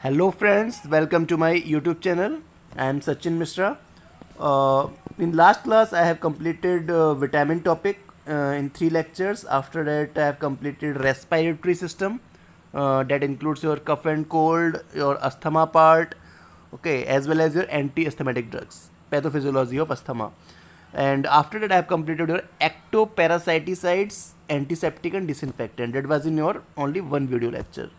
Hello friends, welcome to my YouTube channel. I am Sachin Mishra. In last class I have completed vitamin topic in 3 lectures. After that I have completed respiratory system that includes your cough and cold, your asthma part, okay, as well as your anti-asthmatic drugs, pathophysiology of asthma. And after that I have completed your ectoparasiticides, antiseptic and disinfectant. That was in your only one video lecture.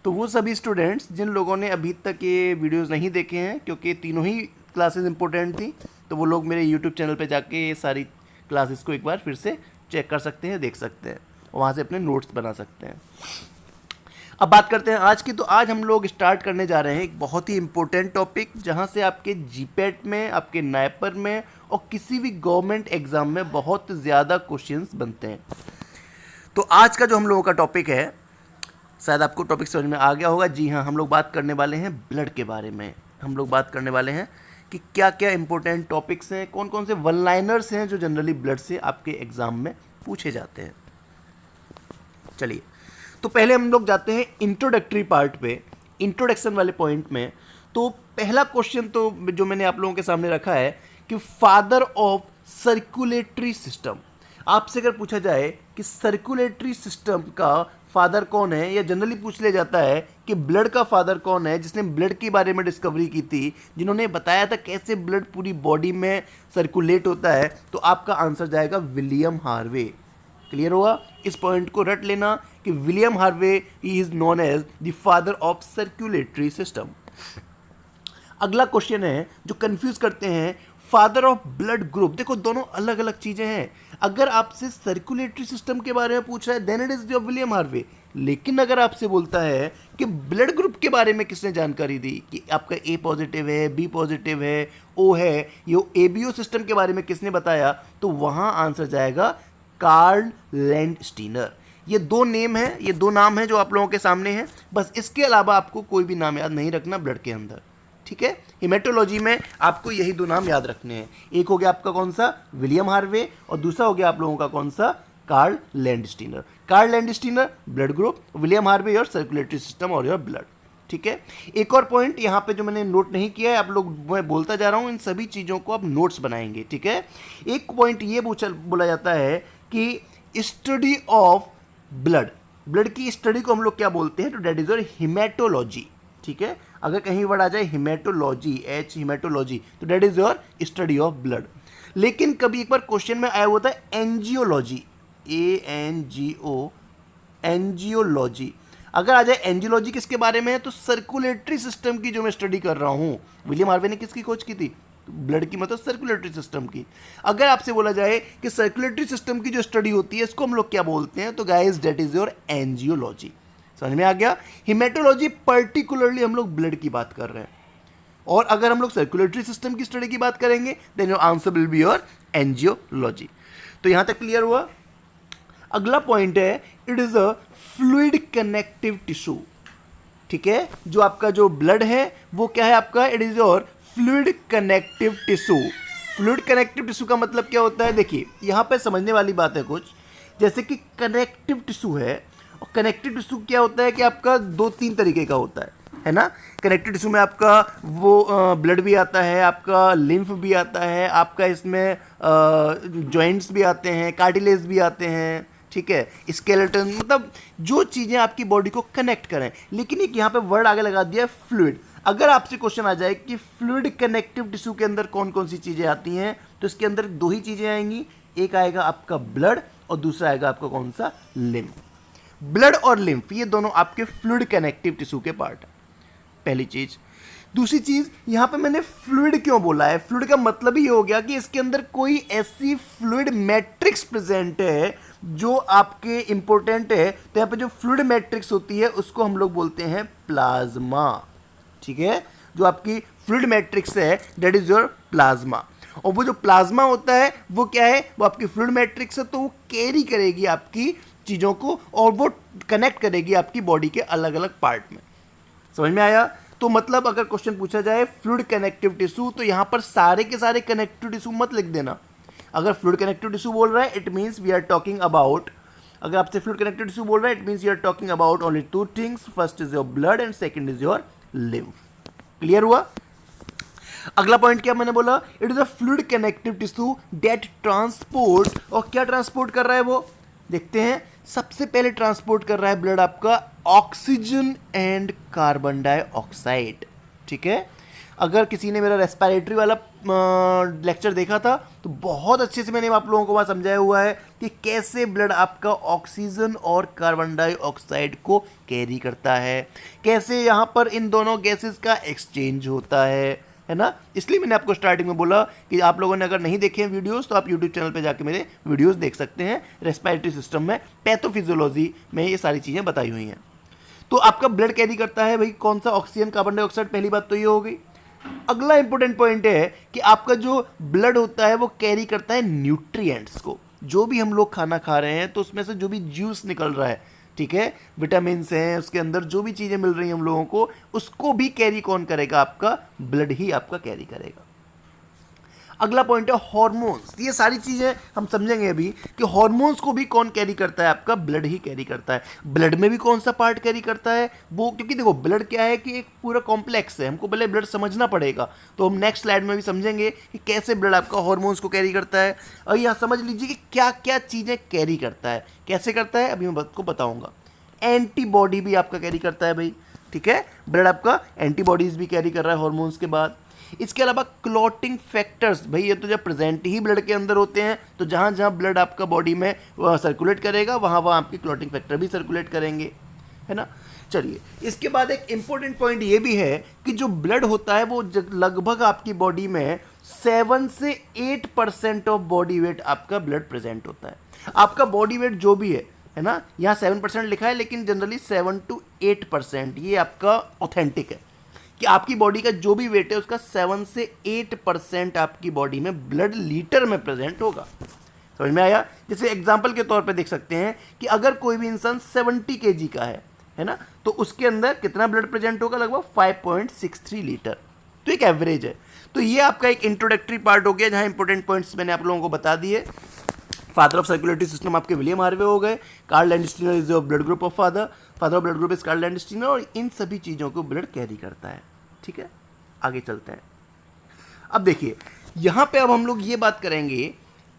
तो वो सभी students जिन लोगों ने अभी तक ये videos नहीं देखे हैं, क्योंकि तीनों ही क्लासेस इंपॉर्टेंट थी, तो वो लोग मेरे यूट्यूब चैनल पे जाके ये सारी क्लासेस को एक बार फिर से चेक कर सकते हैं, देख सकते हैं और वहाँ से अपने नोट्स बना सकते हैं। अब बात करते हैं आज की। तो आज हम लोग स्टार्ट करने जा रहे हैं एक बहुत ही इंपॉर्टेंट टॉपिक, जहाँ से आपके जीपेट में, आपके नाइपर में और किसी भी गवर्नमेंट एग्ज़ाम में बहुत ज़्यादा क्वेश्चंस बनते हैं। तो आज का जो हम लोगों का टॉपिक है, शायद आपको टॉपिक समझ में आ गया होगा। जी हाँ, हम लोग बात करने वाले हैं ब्लड के बारे में। हम लोग बात करने वाले हैं कि क्या क्या इंपॉर्टेंट टॉपिक्स हैं, कौन कौन से वन लाइनर्स हैं जो जनरली ब्लड से आपके एग्ज़ाम में पूछे जाते हैं। चलिए, तो पहले हम लोग जाते हैं इंट्रोडक्टरी पार्ट पे, इंट्रोडक्शन वाले पॉइंट में। तो पहला क्वेश्चन तो जो मैंने आप लोगों के सामने रखा है कि फादर ऑफ सर्कुलेटरी सिस्टम, आपसे अगर पूछा जाए कि सर्कुलेटरी सिस्टम का फादर कौन है, या जनरली पूछ लिया जाता है कि ब्लड का फादर कौन है, जिसने ब्लड के बारे में डिस्कवरी की थी, जिन्होंने बताया था कैसे ब्लड पूरी बॉडी में सर्कुलेट होता है, तो आपका आंसर जाएगा विलियम हार्वे। क्लियर हुआ? इस पॉइंट को रट लेना कि William Harvey is known as the father of circulatory system. अगला क्वेश्चन है जो कंफ्यूज करते हैं, फादर ऑफ ब्लड ग्रुप। देखो, दोनों अलग अलग चीजें हैं। अगर आपसे सर्कुलेटरी सिस्टम के बारे में पूछ रहा है then it is of William Harvey, लेकिन अगर आपसे बोलता है कि ब्लड ग्रुप के बारे में किसने जानकारी दी कि आपका ए पॉजिटिव है, बी पॉजिटिव है, ओ है, ये एबीओ सिस्टम के बारे में किसने बताया, तो वहां आंसर जाएगा कार्ल लैंडस्टीनर। ये दो नेम है, ये दो नाम है जो आप लोगों के सामने हैं। बस इसके अलावा आपको कोई भी नाम याद नहीं रखना ब्लड के अंदर, ठीक है। हिमेटोलॉजी में आपको यही दो नाम याद रखने हैं। एक हो गया आपका कौन सा, विलियम हार्वे, और दूसरा हो गया आप लोगों का कौन सा, Karl Landsteiner. Karl Landsteiner blood group, William Harvey your circulatory system और योर ब्लड, ठीक है। एक और पॉइंट यहाँ पे जो मैंने नोट नहीं किया है, आप लोग, मैं बोलता जा रहा हूँ, इन सभी चीज़ों को आप नोट्स बनाएंगे, ठीक है। एक पॉइंट ये बोला जाता है कि स्टडी ऑफ ब्लड, ब्लड की स्टडी को हम लोग क्या बोलते हैं, तो डेट इज योर हिमेटोलॉजी, ठीक है। अगर कहीं वर्ड आ जाए हिमेटोलॉजी, एच हिमेटोलॉजी, तो that is your study of blood. लेकिन कभी एक बार क्वेश्चन में आया होता है एंजियोलॉजी, ANGO, एंजियोलॉजी। अगर आ जाए एंजियोलॉजी किसके बारे में है, तो सर्कुलेटरी सिस्टम की जो मैं स्टडी कर रहा हूं। विलियम हार्वे ने किसकी खोज की थी, ब्लड की, मतलब सर्कुलेटरी सिस्टम की। अगर आपसे बोला जाए कि सर्कुलेटरी सिस्टम की जो स्टडी होती है इसको हम लोग क्या बोलते हैं, तो guys that is your angiology. समझ में आ गया? हिमेटोलॉजी पर्टिकुलरली हम लोग ब्लड की बात कर रहे हैं, और अगर हम लोग सर्कुलेटरी सिस्टम की स्टडी की बात करेंगे then your answer will be your angiology. तो यहां तक क्लियर हुआ? अगला पॉइंट है, it is a fluid connective tissue, ठीक है। जो आपका जो ब्लड है वो क्या है आपका, it is your fluid connective tissue. Fluid connective tissue का मतलब क्या होता है, देखिए यहां पे समझने वाली बात है कुछ, जैसे कि कनेक्टिव टिश्यू है, और कनेक्टिव टिश्यू क्या होता है कि आपका 2-3 तरीके का होता है ना। कनेक्टिव टिश्यू में आपका वो ब्लड भी आता है, आपका लिम्फ भी आता है, आपका इसमें जॉइंट्स भी आते हैं, कार्टिलेज भी आते हैं, ठीक है, स्केलेटन, मतलब जो चीज़ें आपकी बॉडी को कनेक्ट करें। लेकिन एक यहाँ पे वर्ड आगे लगा दिया है फ्लूइड। अगर आपसे क्वेश्चन आ जाए कि फ्लूइड कनेक्टिव टिश्यू के अंदर कौन कौन सी चीज़ें आती हैं, तो इसके अंदर दो ही चीज़ें आएंगी, एक आएगा आपका ब्लड और दूसरा आएगा आपका कौन सा, लिम्फ। ब्लड और लिम्फ ये दोनों आपके फ्लूइड कनेक्टिव टिश्यू के पार्ट है, पहली चीज। दूसरी चीज, यहां पे मैंने फ्लूइड क्यों बोला है, फ्लूइड का मतलब ही हो गया कि इसके अंदर कोई ऐसी फ्लूइड मैट्रिक्स प्रेजेंट है जो आपके इंपॉर्टेंट है। तो यहां पे जो फ्लूइड मैट्रिक्स होती है उसको हम लोग बोलते हैं प्लाज्मा, ठीक है। जो आपकी फ्लूइड मैट्रिक्स है दैट इज योर प्लाज्मा। और वो जो प्लाज्मा होता है वो क्या है, वो आपकी फ्लूइड मैट्रिक्स है, तो वो कैरी करेगी आपकी चीज़ों को और वो कनेक्ट करेगी आपकी बॉडी के अलग अलग पार्ट में। समझ में आया? तो मतलब अगर क्वेश्चन पूछा जाए फ्लूइड कनेक्टिव टिश्यू, तो यहां पर सारे के सारे कनेक्टिव टिश्यू मत लिख देना। अगर फ्लूइड कनेक्टिव टिश्यू बोल रहा है it means we are talking about, अगर आपसे फ्लूइड कनेक्टिव टिश्यू बोल रहा है it means you are talking about only 2 things, first is your blood and second is your lymph। Clear हुआ? अगला पॉइंट क्या मैंने बोला, it is a fluid connective tissue that transport, और क्या ट्रांसपोर्ट कर रहा है वो देखते हैं। सबसे पहले ट्रांसपोर्ट कर रहा है ब्लड आपका ऑक्सीजन एंड कार्बन डाइऑक्साइड। ठीक है, अगर किसी ने मेरा रेस्पिरेटरी वाला लेक्चर देखा था तो बहुत अच्छे से मैंने आप लोगों को वहाँ समझाया हुआ है कि कैसे ब्लड आपका ऑक्सीजन और कार्बन डाइऑक्साइड को कैरी करता है, कैसे यहाँ पर इन दोनों गैसेस का एक्सचेंज होता है ना। इसलिए मैंने आपको स्टार्टिंग में बोला कि आप लोगों ने अगर नहीं देखे हैं वीडियोस तो आप यूट्यूब चैनल पे जाके मेरे वीडियोस देख सकते हैं। रेस्पिरेटरी सिस्टम में, पैथोफिजियोलॉजी में ये सारी चीज़ें बताई हुई हैं। तो आपका ब्लड कैरी करता है भाई कौन सा, ऑक्सीजन कार्बन डाइऑक्साइड, पहली बात तो ये हो गई। अगला इंपॉर्टेंट पॉइंट है कि आपका जो ब्लड होता है वो कैरी करता है न्यूट्रिएंट्स को। जो भी हम लोग खाना खा रहे हैं तो उसमें से जो भी जूस निकल रहा है, ठीक है, विटामिन हैं उसके अंदर, जो भी चीज़ें मिल रही हैं हम लोगों को, उसको भी कैरी कौन करेगा, आपका ब्लड ही आपका कैरी करेगा। अगला पॉइंट है हार्मोन्स। ये सारी चीज़ें हम समझेंगे अभी कि हार्मोन्स को भी कौन कैरी करता है, आपका ब्लड ही कैरी करता है। ब्लड में भी कौन सा पार्ट कैरी करता है वो, क्योंकि देखो ब्लड क्या है कि एक पूरा कॉम्प्लेक्स है, हमको पहले ब्लड समझना पड़ेगा। तो हम नेक्स्ट स्लाइड में भी समझेंगे कि कैसे ब्लड आपका हार्मोन्स को कैरी करता है। और यहाँ समझ लीजिए कि क्या क्या चीज़ें कैरी करता है, कैसे करता है अभी मैं आपको बताऊँगा। एंटीबॉडी भी आपका कैरी करता है भाई, ठीक है, ब्लड आपका एंटीबॉडीज भी कैरी कर रहा है हार्मोन्स के बाद। इसके अलावा क्लॉटिंग फैक्टर्स, भाई ये तो जब प्रेजेंट ही ब्लड के अंदर होते हैं तो जहाँ जहाँ ब्लड आपका बॉडी में सर्कुलेट करेगा वहाँ वहाँ आपके क्लॉटिंग फैक्टर भी सर्कुलेट करेंगे, है ना। चलिए, इसके बाद एक इंपॉर्टेंट पॉइंट ये भी है कि जो ब्लड होता है वो लगभग आपकी बॉडी में 7 से 8% ऑफ बॉडी वेट आपका ब्लड प्रेजेंट होता है। आपका बॉडी वेट जो भी है ना, यहाँ 7% लिखा है लेकिन जनरली 7 to 8% ये आपका ऑथेंटिक है कि आपकी बॉडी का जो भी वेट है उसका 7 से 8% आपकी बॉडी में ब्लड लीटर में प्रेजेंट होगा। समझ में आया? जैसे एग्जांपल के तौर पे देख सकते हैं कि अगर कोई भी इंसान 70 kg का है ना, तो उसके अंदर कितना ब्लड प्रेजेंट होगा, लगभग 5.63 लीटर। तो एक एवरेज है। तो ये आपका एक इंट्रोडक्टरी पार्ट हो गया जहाँ इंपॉर्टेंट पॉइंट्स मैंने आप लोगों को बता दिए। फादर ऑफ सर्कुलेटरी सिस्टम आपके विलियम हार्वे हो गए। Karl Landsteiner is your blood group of father of blood group is Karl Landsteiner, और इन सभी चीज़ों को ब्लड कैरी करता है। ठीक है, आगे चलते हैं। अब देखिए यहाँ पे अब हम लोग ये बात करेंगे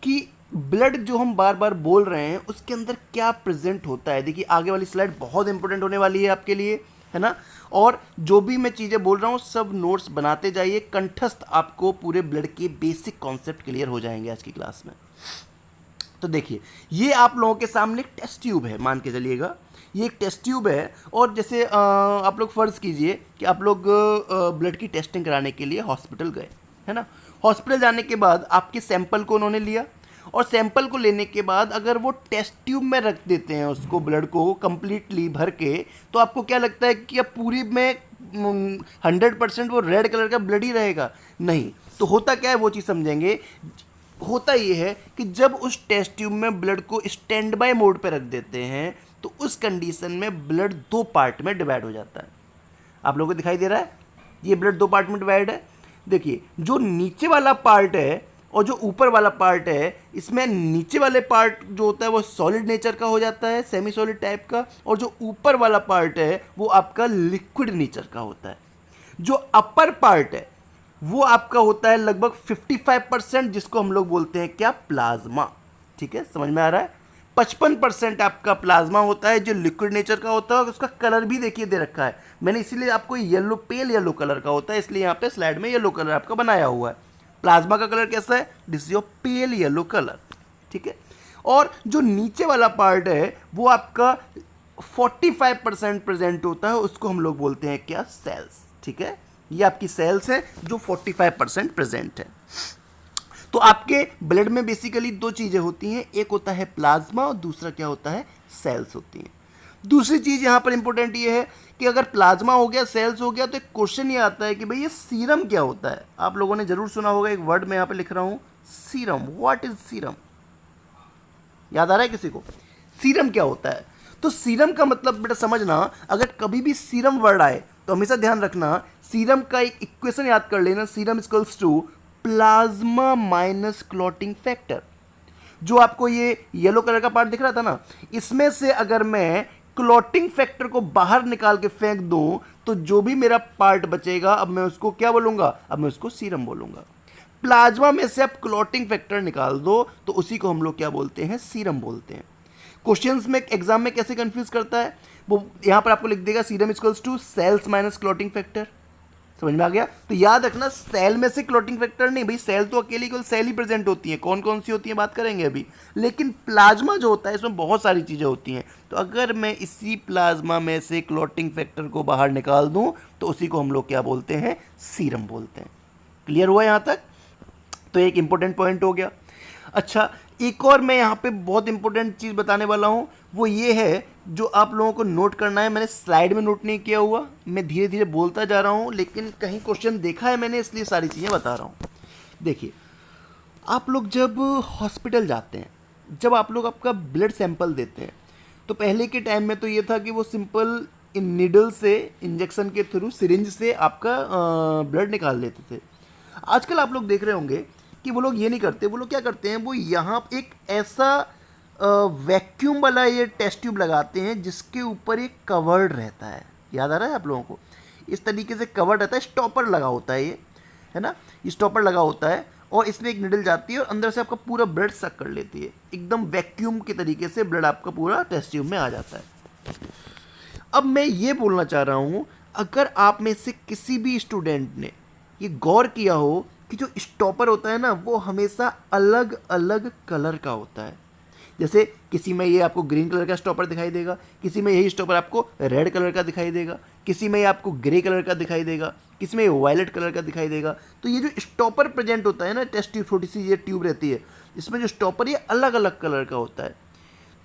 कि ब्लड जो हम बार बार बोल रहे हैं उसके अंदर क्या प्रेजेंट होता है। देखिए आगे वाली स्लाइड बहुत इंपॉर्टेंट होने वाली है आपके लिए, है ना। और जो भी मैं चीज़ें बोल रहा हूँ सब नोट्स बनाते जाइए, कंठस्थ आपको पूरे ब्लड के बेसिक कॉन्सेप्ट क्लियर हो जाएंगे आज की क्लास में। तो देखिए ये आप लोगों के सामने एक टेस्ट ट्यूब है, मान के चलिएगा ये एक टेस्ट ट्यूब है। और जैसे आप लोग फ़र्ज़ कीजिए कि आप लोग ब्लड की टेस्टिंग कराने के लिए हॉस्पिटल गए, है ना। हॉस्पिटल जाने के बाद आपके सैंपल को उन्होंने लिया, और सैंपल को लेने के बाद अगर वो टेस्ट ट्यूब में रख देते हैं उसको, ब्लड को कंप्लीटली भर के, तो आपको क्या लगता है कि अब पूरी में 100% वो रेड कलर का ब्लड ही रहेगा? नहीं। तो होता क्या है वो चीज़ समझेंगे। होता ये है कि जब उस टेस्ट ट्यूब में ब्लड को स्टैंड बाय मोड पे रख देते हैं तो उस कंडीशन में ब्लड 2 पार्ट में डिवाइड हो जाता है। आप लोगों को दिखाई दे रहा है ये ब्लड 2 पार्ट में डिवाइड है। देखिए जो नीचे वाला पार्ट है और जो ऊपर वाला पार्ट है, इसमें नीचे वाले पार्ट जो होता है वो सॉलिड नेचर का हो जाता है, सेमी सॉलिड टाइप का, और जो ऊपर वाला पार्ट है वो आपका लिक्विड नेचर का होता है। जो अपर पार्ट है वो आपका होता है लगभग 55%, जिसको हम लोग बोलते हैं क्या, प्लाज्मा। ठीक है, समझ में आ रहा है। 55% आपका प्लाज्मा होता है जो लिक्विड नेचर का होता है, और उसका कलर भी देखिए दे रखा है मैंने, इसीलिए आपको येलो, पेल येलो कलर का होता है, इसलिए यहाँ पे स्लाइड में येलो कलर आपका बनाया हुआ है। प्लाज्मा का कलर कैसा है, this is your pale yellow colour. ठीक है, और जो नीचे वाला पार्ट है वो आपका 45% प्रेजेंट होता है, उसको हम लोग बोलते हैं क्या, सेल्स। ठीक है, ये आपकी सेल्स है जो 45% प्रेजेंट है। तो आपके ब्लड में बेसिकली 2 चीज़ें होती हैं, एक होता है प्लाज्मा और दूसरा क्या होता है, सेल्स होती हैं। दूसरी चीज़ यहाँ पर इंपॉर्टेंट ये है कि अगर प्लाज्मा हो गया, सेल्स हो गया, तो एक क्वेश्चन ये आता है कि भाई ये सीरम क्या होता है। आप लोगों ने जरूर सुना होगा, एक वर्ड मैं यहाँ पे लिख रहा हूँ, सीरम। What is serum? याद आ रहा है किसी को? सीरम क्या होता है? तो सीरम का मतलब बेटा समझना, अगर कभी भी सीरम वर्ड आए तो हमेशा ध्यान रखना, सीरम का एक इक्वेशन याद कर लेना, serum equals to plasma minus clotting factor. जो आपको ये येलो कलर का पार्ट दिख रहा था ना, इसमें से अगर मैं क्लॉटिंग फैक्टर को बाहर निकाल के फेंक दूं तो जो भी मेरा पार्ट बचेगा अब मैं उसको क्या बोलूंगा, अब मैं उसको सीरम बोलूंगा। प्लाज्मा में से आप क्लॉटिंग फैक्टर निकाल दो तो उसी को हम लोग क्या बोलते हैं, सीरम बोलते हैं। क्वेश्चंस में एग्जाम में कैसे कंफ्यूज करता है वो यहां पर आपको लिख देगा serum equals to cells minus clotting factor. समझ में आ गया? तो याद रखना सेल में से क्लॉटिंग फैक्टर नहीं, भाई सेल तो अकेली केवल सेल ही प्रेजेंट होती है, कौन कौन सी होती है बात करेंगे अभी। लेकिन प्लाज्मा जो होता है इसमें बहुत सारी चीज़ें होती हैं, तो अगर मैं इसी प्लाज्मा में से क्लॉटिंग फैक्टर को बाहर निकाल दूं तो उसी को हम लोग क्या बोलते हैं, सीरम बोलते हैं। क्लियर हुआ यहाँ तक? तो एक इंपॉर्टेंट पॉइंट हो गया। अच्छा, एक और मैं यहाँ पे बहुत इंपॉर्टेंट चीज़ बताने वाला हूँ, वो ये है जो आप लोगों को नोट करना है। मैंने स्लाइड में नोट नहीं किया हुआ, मैं धीरे धीरे बोलता जा रहा हूँ, लेकिन कहीं क्वेश्चन देखा है मैंने इसलिए सारी चीज़ें बता रहा हूँ। देखिए, आप लोग जब हॉस्पिटल जाते हैं, जब आप लोग आपका ब्लड सैंपल देते हैं, तो पहले के टाइम में तो ये था कि वो सिंपल इन नीडल से, इंजेक्शन के थ्रू, सिरिंज से आपका ब्लड निकाल लेते थे। आजकल आप लोग देख रहे होंगे कि वो लोग ये नहीं करते, वो लोग क्या करते हैं, वो यहाँ एक ऐसा वैक्यूम वाला ये टेस्ट ट्यूब लगाते हैं जिसके ऊपर एक कवर्ड रहता है। याद आ रहा है आप लोगों को? इस तरीके से कवर्ड रहता है, स्टॉपर लगा होता है ये, है ना, ये स्टॉपर लगा होता है और इसमें एक निडल जाती है और अंदर से आपका पूरा ब्लड सक कर लेती है। एकदम वैक्यूम के तरीके से ब्लड आपका पूरा टेस्ट ट्यूब में आ जाता है। अब मैं ये बोलना चाह रहा हूँ, अगर आप में से किसी भी स्टूडेंट ने ये गौर किया हो कि जो स्टॉपर होता है ना वो हमेशा अलग अलग कलर का होता है। जैसे किसी में ये आपको ग्रीन कलर का स्टॉपर दिखाई देगा, किसी में यही स्टॉपर आपको रेड कलर का दिखाई देगा, किसी में ये आपको ग्रे कलर का दिखाई देगा, किसी में वायलेट कलर का दिखाई देगा। तो ये जो स्टॉपर प्रेजेंट होता है ना, टेस्ट ट्यूब, छोटी सी ये ट्यूब रहती है, इसमें जो स्टॉपर ये अलग अलग कलर का होता है।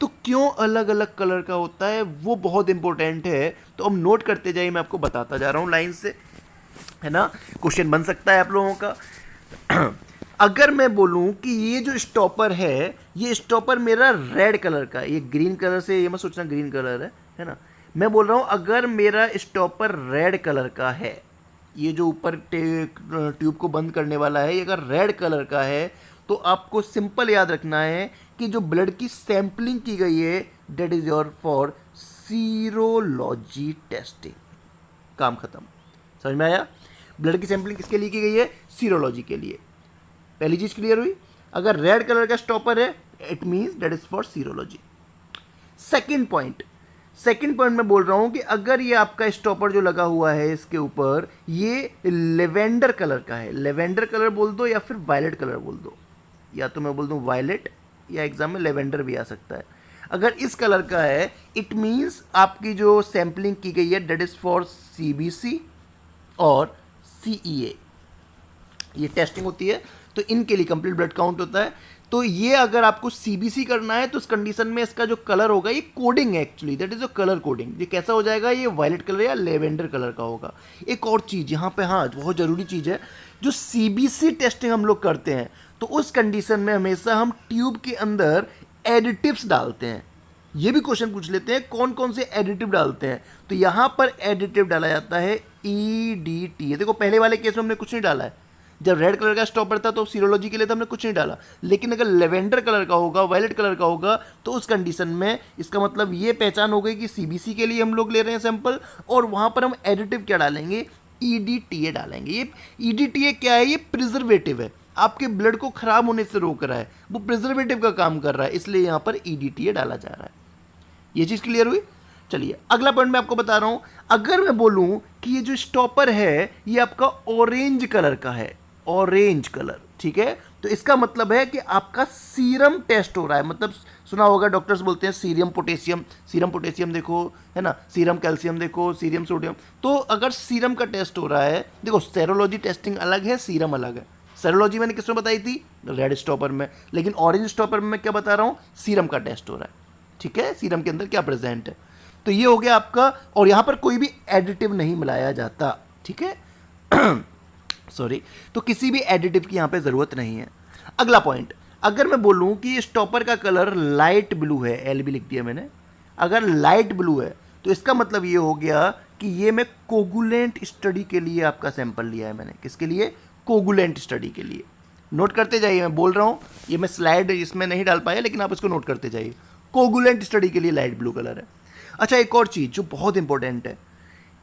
तो क्यों अलग अलग कलर का होता है वो बहुत इंपॉर्टेंट है, तो हम नोट करते जाइए, मैं आपको बताता जा रहा हूँ लाइन से, है ना। क्वेश्चन बन सकता है आप लोगों का। अगर मैं बोलूं कि ये जो स्टॉपर है, ये स्टॉपर मेरा रेड कलर का, ये ग्रीन कलर से ये मत सोचना ग्रीन कलर है ना। मैं बोल रहा हूं अगर मेरा स्टॉपर रेड कलर का है, ये जो ऊपर ट्यूब को बंद करने वाला है, ये अगर रेड कलर का है, तो आपको सिंपल याद रखना है कि जो ब्लड की सैंपलिंग की गई है that is your for serology testing. काम खत्म। समझ में आया? ब्लड की सैंपलिंग किसके लिए की गई है? सीरोलॉजी के लिए। पहली चीज क्लियर हुई? अगर रेड कलर का स्टॉपर है it means that is for serology. Second point मैं बोल रहा हूं कि अगर ये आपका स्टॉपर जो लगा हुआ है इसके ऊपर ये लेवेंडर कलर का है, लेवेंडर कलर बोल दो या फिर वायलेट कलर बोल दो, या तो मैं बोल दूं वायलेट या एग्जाम में लेवेंडर भी आ सकता है। अगर इस कलर का है इट मींस आपकी जो सैंपलिंग की गई है दैट इज फॉर सीबीसी और सीईए, ये टेस्टिंग होती है, तो इनके लिए कंप्लीट ब्लड काउंट होता है। तो ये अगर आपको सीबीसी करना है तो उस कंडीशन में इसका जो कलर होगा, ये कोडिंग है actually, that is a colour coding. ये कैसा हो जाएगा? ये वायलेट कलर या लेवेंडर कलर का होगा। एक और चीज़ यहाँ पे, हाँ बहुत ज़रूरी चीज़ है, जो सीबीसी टेस्टिंग हम लोग करते हैं तो उस कंडीशन में हमेशा हम ट्यूब के अंदर एडिटिव्स डालते हैं। ये भी क्वेश्चन पूछ लेते हैं कौन कौन से एडिटिव डालते हैं, तो यहाँ पर एडिटिव डाला जाता है EDTA। देखो पहले वाले केस में हमने कुछ नहीं डाला है, जब रेड कलर का स्टॉपर था तो सीरोलॉजी के लिए तो हमने कुछ नहीं डाला, लेकिन अगर लेवेंडर कलर का होगा, वायलेट कलर का होगा, तो उस कंडीशन में इसका मतलब ये पहचान हो गई कि सीबीसी के लिए हम लोग ले रहे हैं सैंपल, और वहाँ पर हम एडिटिव क्या डालेंगे? EDTA डालेंगे। ये EDTA क्या है? ये प्रिजर्वेटिव है, आपके ब्लड को खराब होने से रोक रहा है, वो प्रिजर्वेटिव का काम कर रहा है, इसलिए यहाँ पर EDTA डाला जा रहा है। ये चीज़ क्लियर हुई? चलिए अगला पॉइंट मैं आपको बता रहा हूँ। अगर मैं बोलूँ कि ये जो स्टॉपर है ये आपका ऑरेंज कलर का है, ऑरेंज कलर, ठीक है, तो इसका मतलब है कि आपका सीरम टेस्ट हो रहा है। मतलब सुना होगा डॉक्टर्स बोलते हैं सीरम पोटेशियम देखो, है ना, सीरम कैल्शियम देखो, सीरम सोडियम। तो अगर सीरम का टेस्ट हो रहा है, देखो सेरोलॉजी टेस्टिंग अलग है, सीरम अलग है। सेरोलॉजी मैंने किसमें बताई थी? रेड स्टॉपर में, लेकिन ऑरेंज स्टॉपर में मैं क्या बता रहा हूँ? सीरम का टेस्ट हो रहा है, ठीक है, सीरम के अंदर क्या प्रेजेंट है। तो ये हो गया आपका, और यहाँ पर कोई भी एडिटिव नहीं मिलाया जाता, ठीक है सॉरी, तो किसी भी एडिटिव की यहाँ पे ज़रूरत नहीं है। अगला पॉइंट, अगर मैं बोलूँ कि ये स्टॉपर का कलर लाइट ब्लू है, LB लिख दिया मैंने, अगर लाइट ब्लू है तो इसका मतलब ये हो गया कि ये मैं कोगुलेंट स्टडी के लिए आपका सैंपल लिया है मैंने। किसके लिए? कोगुलेंट स्टडी के लिए। नोट करते जाइए, मैं बोल रहा हूँ, ये मैं स्लाइड इसमें नहीं डाल पाया लेकिन आप इसको नोट करते जाइए। कोगुलेंट स्टडी के लिए लाइट ब्लू कलर है। अच्छा, एक और चीज़ जो बहुत इंपॉर्टेंट है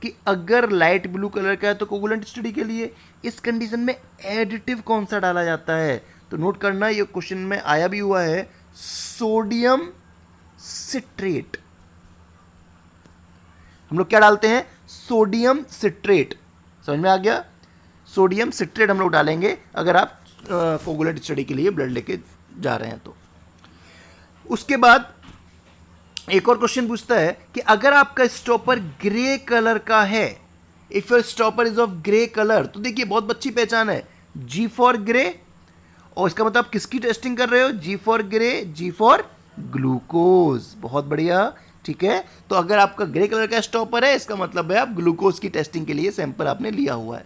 कि अगर लाइट ब्लू कलर का है तो कोगुलेंट स्टडी के लिए इस कंडीशन में एडिटिव कौन सा डाला जाता है, तो नोट करना, ये क्वेश्चन में आया भी हुआ है, सोडियम सिट्रेट। हम लोग क्या डालते हैं, सोडियम सिट्रेट, समझ में आ गया, सोडियम सिट्रेट हम लोग डालेंगे अगर आप कोगुलेंट स्टडी के लिए ब्लड लेके जा रहे हैं तो। उसके बाद एक और क्वेश्चन पूछता है कि अगर आपका स्टॉपर ग्रे कलर का है, if your stopper is of grey colour, तो देखिए बहुत अच्छी पहचान है, जी फॉर ग्रे, और इसका मतलब किसकी टेस्टिंग कर रहे हो, G for grey, G for glucose, बहुत बढ़िया, ठीक है। तो अगर आपका ग्रे कलर का स्टॉपर है, इसका मतलब है आप ग्लूकोज की टेस्टिंग के लिए सैंपल आपने लिया हुआ है,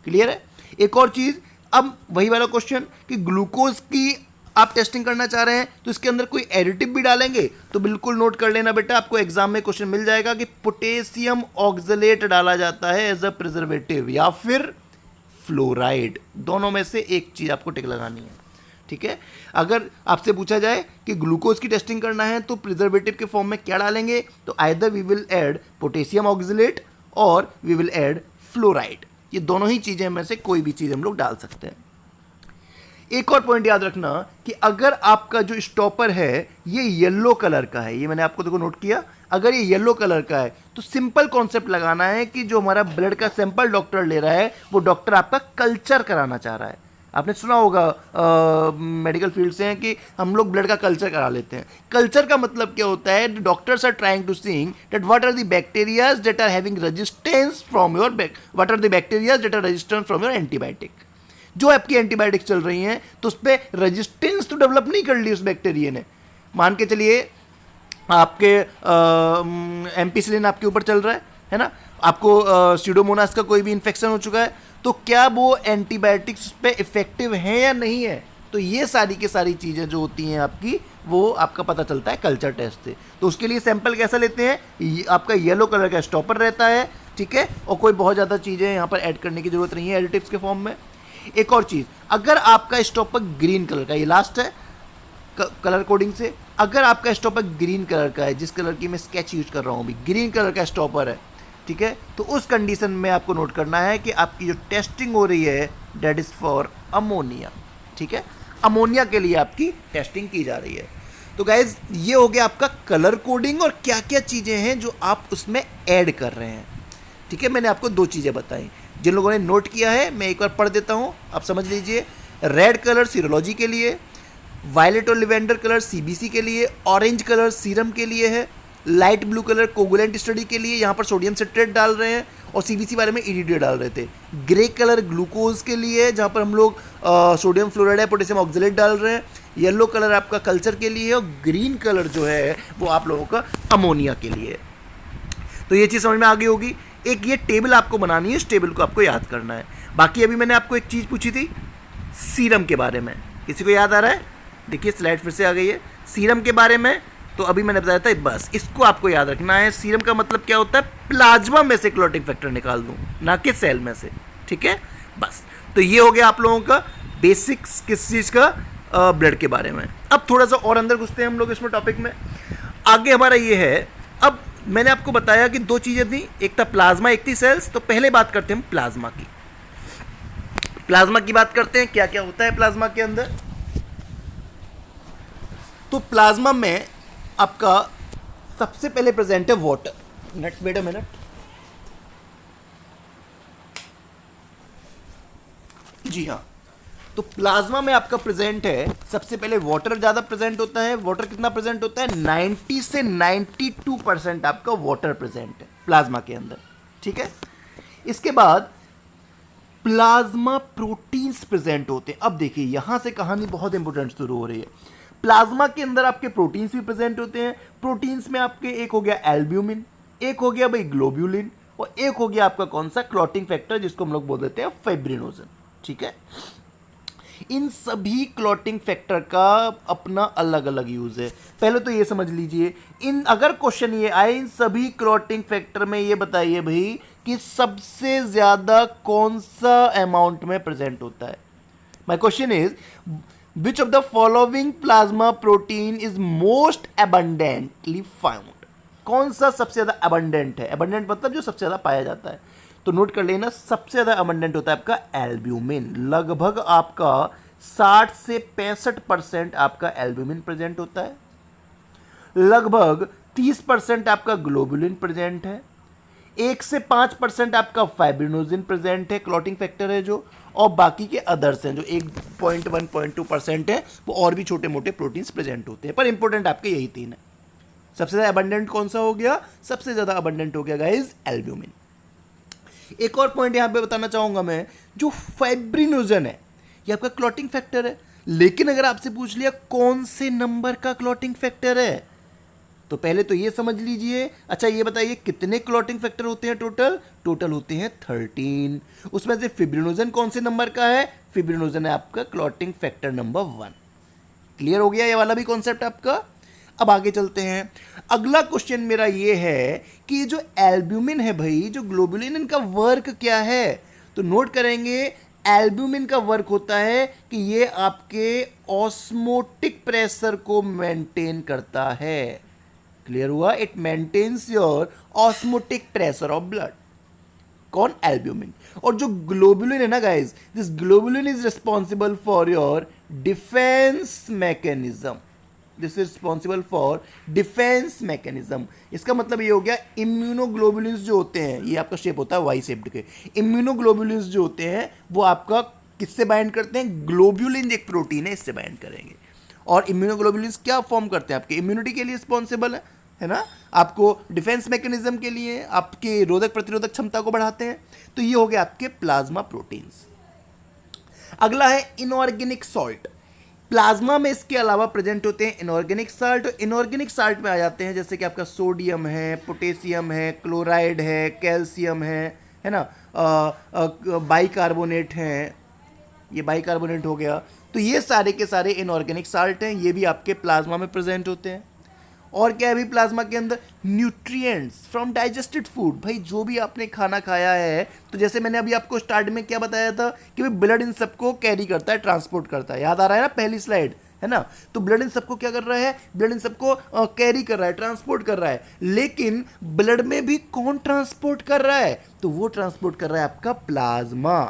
क्लियर है। एक और चीज, अब वही वाला क्वेश्चन कि ग्लूकोज की आप टेस्टिंग करना चाह रहे हैं तो इसके अंदर कोई एडिटिव भी डालेंगे, तो बिल्कुल नोट कर लेना बेटा, आपको एग्जाम में क्वेश्चन मिल जाएगा कि पोटेशियम ऑक्सलेट डाला जाता है एज अ प्रिजर्वेटिव या फिर फ्लोराइड, दोनों में से एक चीज आपको टिक लगानी है, ठीक है। अगर आपसे पूछा जाए कि ग्लूकोज की टेस्टिंग करना है तो प्रिजर्वेटिव के फॉर्म में क्या डालेंगे, तो either we will add potassium oxalate और वी विल ऐड फ्लोराइड, ये दोनों ही चीजें में से कोई भी चीज हम लोग डाल सकते हैं। एक और पॉइंट याद रखना कि अगर आपका जो स्टॉपर है ये येलो कलर का है, ये मैंने आपको देखो नोट किया, अगर ये येलो कलर का है तो सिंपल कॉन्सेप्ट लगाना है कि जो हमारा ब्लड का सैंपल डॉक्टर ले रहा है वो डॉक्टर आपका कल्चर कराना चाह रहा है। आपने सुना होगा मेडिकल फील्ड से हैं कि हम लोग ब्लड का कल्चर करा लेते हैं। कल्चर का मतलब क्या होता है, doctors are trying to seeing that what are the bacterias that are having resistance from your what are the bacterias that are resistance from your antibiotic. जो आपकी एंटीबायोटिक्स चल रही हैं तो उस पर रेजिस्टेंस तो डेवलप नहीं कर ली उस बैक्टीरिया ने, मान के चलिए आपके एम्पिसिलिन आपके ऊपर चल रहा है ना, आपको स्यूडोमोनास का कोई भी इन्फेक्शन हो चुका है, तो क्या वो एंटीबायोटिक्स पे इफेक्टिव है या नहीं है, तो ये सारी की सारी चीज़ें जो होती हैं आपकी वो आपका पता चलता है कल्चर टेस्ट से। तो उसके लिए सैंपल कैसा लेते हैं, आपका येलो कलर का स्टॉपर रहता है, ठीक है, और कोई बहुत ज़्यादा चीज़ें यहाँ पर ऐड करने की जरूरत नहीं है एडिटिव्स के फॉर्म में। एक और चीज़, अगर आपका स्टॉपर ग्रीन कलर का, ये लास्ट है कलर कोडिंग से, अगर आपका स्टॉपर ग्रीन कलर का है, जिस कलर की मैं स्केच यूज कर रहा हूँ अभी, ग्रीन कलर का स्टॉपर है, ठीक है, तो उस कंडीशन में आपको नोट करना है कि आपकी जो टेस्टिंग हो रही है डेट इज फॉर अमोनिया, ठीक है, अमोनिया के लिए आपकी टेस्टिंग की जा रही है। तो गाइज ये हो गया आपका कलर कोडिंग और क्या क्या चीज़ें हैं जो आप उसमें ऐड कर रहे हैं, ठीक है। मैंने आपको दो चीज़ें बताई, जिन लोगों ने नोट किया है मैं एक बार पढ़ देता हूँ, आप समझ लीजिए। रेड कलर सीरोलॉजी के लिए, वायलेट और लिवेंडर कलर सीबीसी के लिए, ऑरेंज कलर सीरम के लिए है, light blue colour coagulant study के लिए, यहाँ पर सोडियम सिट्रेट डाल रहे हैं और सीबीसी वाले में ईडीडी डाल रहे थे। ग्रे कलर ग्लूकोज के लिए जहाँ पर हम लोग सोडियम फ्लोराइड है पोटेशियम ऑक्सलेट डाल रहे हैं। येलो कलर आपका कल्चर के लिए और ग्रीन कलर जो है वो आप लोगों का अमोनिया के लिए। तो ये चीज़ समझ में आ गई होगी। एक ये टेबल आपको बनानी है, इस टेबल को आपको याद करना है। बाकी अभी मैंने आपको एक चीज़ पूछी थी सीरम के बारे में, किसी को याद आ रहा है? देखिए स्लाइड फिर से आ गई है सीरम के बारे में। तो अभी मैंने बताया था, बस इसको आपको याद रखना है। सीरम का मतलब क्या होता है, प्लाज्मा में से क्लॉटिंग फैक्टर निकाल दूं, ना कि सेल में से, ठीक है। बस तो ये हो गया आप लोगों का बेसिक्स किस चीज़ का, ब्लड के बारे में। अब थोड़ा सा और अंदर घुसते हैं हम लोग इसमें टॉपिक में। आगे हमारा ये है, अब मैंने आपको बताया कि दो चीज़ें थी, एक था प्लाज्मा एक थी सेल्स। तो पहले बात करते हैं प्लाज्मा की। प्लाज्मा की बात करते हैं, क्या क्या होता है प्लाज्मा के अंदर। तो प्लाज्मा में आपका सबसे पहले प्रेजेंट है वाटर। वेट अ मिनट, जी हाँ, तो प्लाज्मा में आपका प्रेजेंट है सबसे पहले वाटर ज़्यादा प्रेजेंट होता है। वाटर कितना प्रेजेंट होता है, 90 से 92% आपका वाटर प्रेजेंट है प्लाज्मा के अंदर, ठीक है। इसके बाद प्लाज्मा प्रोटीन्स प्रेजेंट होते हैं। अब देखिए यहां से कहानी बहुत इंपॉर्टेंट शुरू हो रही है। प्लाज्मा के अंदर आपके प्रोटीन्स भी प्रेजेंट होते हैं। प्रोटीन्स में आपके एक हो गया एल्ब्यूमिन, एक हो गया भाई ग्लोब्यूलिन, और एक हो गया आपका कौन सा, क्लॉटिंग फैक्टर, जिसको हम लोग बोल देते हैं फाइब्रिनोजन, ठीक है। इन सभी क्लॉटिंग फैक्टर का अपना अलग अलग यूज है। पहले तो ये समझ लीजिए, इन अगर क्वेश्चन ये आए इन सभी क्लॉटिंग फैक्टर में ये बताइए भाई कि सबसे ज्यादा कौन सा अमाउंट में प्रेजेंट होता है। My question is which of the following plasma protein is most abundantly found, कौन सा सबसे ज़्यादा अबंडेंट है? अबंडेंट मतलब जो सबसे ज़्यादा पाया जाता है। तो नोट कर लेना, सबसे ज़्यादा अबंडेंट होता है आपका एल्ब्यूमिन। लगभग आपका 60 से 65% आपका एल्ब्यूमिन प्रेजेंट होता है। लगभग 30% आपका ग्लोबुलिन प्रेजेंट है। 1 से 5% आपका फाइब्रिनोजिन प्रेजेंट है, क्लॉटिंग फैक्टर है जो, और बाकी के अदर्स हैं जो 1.1-0.2% है, वो और भी छोटे मोटे प्रोटीन्स प्रेजेंट होते हैं, पर इंपॉर्टेंट आपके यही तीन है। सबसे ज़्यादा अबंडेंट कौन सा हो गया? सबसे ज़्यादा अबंडेंट हो गया गाइस एल्ब्यूमिन। एक और पॉइंट यहां पे बताना चाहूंगा मैं, जो फाइब्रिनोजन है ये आपका क्लॉटिंग फैक्टर है, लेकिन अगर आपसे पूछ लिया कौन से नंबर का क्लॉटिंग फैक्टर है, तो पहले तो ये समझ लीजिए। अच्छा ये बताइए कितने क्लॉटिंग फैक्टर होते हैं टोटल? टोटल होते हैं 13। उसमें से फिब्रिनोजन कौन से नंबर का है? फिब्रिनोजन है आपका क्लॉटिंग फैक्टर नंबर 1। क्लियर हो गया ये वाला भी कॉन्सेप्ट आपका? अब आगे चलते हैं। अगला क्वेश्चन मेरा ये है कि जो एल्ब्यूमिन है भाई, जो ग्लोबुलिन, इनका वर्क क्या है? तो नोट करेंगे, एल्ब्यूमिन का वर्क होता है कि ये आपके ऑस्मोटिक प्रेशर को मेंटेन करता है। क्लियर हुआ? It maintains your osmotic pressure of blood. कौन? एल्ब्यूमिन। और जो ग्लोबुलिन है ना guys, this globulin is responsible for your defence mechanism. This is responsible for defence mechanism. इसका मतलब ये हो गया, इम्यूनोग्लोबुलिन्स जो होते हैं, ये आपका शेप होता है वाई शेप्ड के, इम्यूनोग्लोबुलिन्स जो होते हैं वो आपका किससे बाइंड करते हैं? ग्लोब्यूलिन एक प्रोटीन है, इससे बाइंड करेंगे। और इम्यूनोग्लोबुलिन्स क्या फॉर्म करते हैं? आपके इम्यूनिटी के लिए रिस्पॉन्सिबल है ना, आपको डिफेंस मैकेनिज्म के लिए, आपके रोधक प्रतिरोधक क्षमता को बढ़ाते हैं। तो ये हो गया आपके प्लाज्मा प्रोटीन्स। अगला है इनऑर्गेनिक सॉल्ट। प्लाज्मा में इसके अलावा प्रेजेंट होते हैं इनऑर्गेनिक साल्ट। इनऑर्गेनिक साल्ट में आ जाते हैं जैसे कि आपका सोडियम है, पोटेशियम है, क्लोराइड है, कैल्शियम है ना, बाइकार्बोनेट है, ये बाइकार्बोनेट हो गया। तो ये सारे के सारे इनऑर्गेनिक साल्ट हैं, ये भी आपके प्लाज्मा में प्रेजेंट होते हैं। और क्या है भी प्लाज्मा के अंदर? Nutrients from digested food. भाई जो भी आपने खाना खाया है, तो जैसे मैंने अभी आपको स्टार्ट में क्या बताया था कि भाई ब्लड इन सबको कैरी करता है, ट्रांसपोर्ट करता है। याद आ रहा है ना पहली स्लाइड, है ना? तो ब्लड इन सबको क्या कर रहा है? ब्लड इन सबको कैरी कर रहा है, ट्रांसपोर्ट कर रहा है। लेकिन ब्लड में भी कौन ट्रांसपोर्ट कर रहा है? तो वो ट्रांसपोर्ट कर रहा है आपका प्लाज्मा।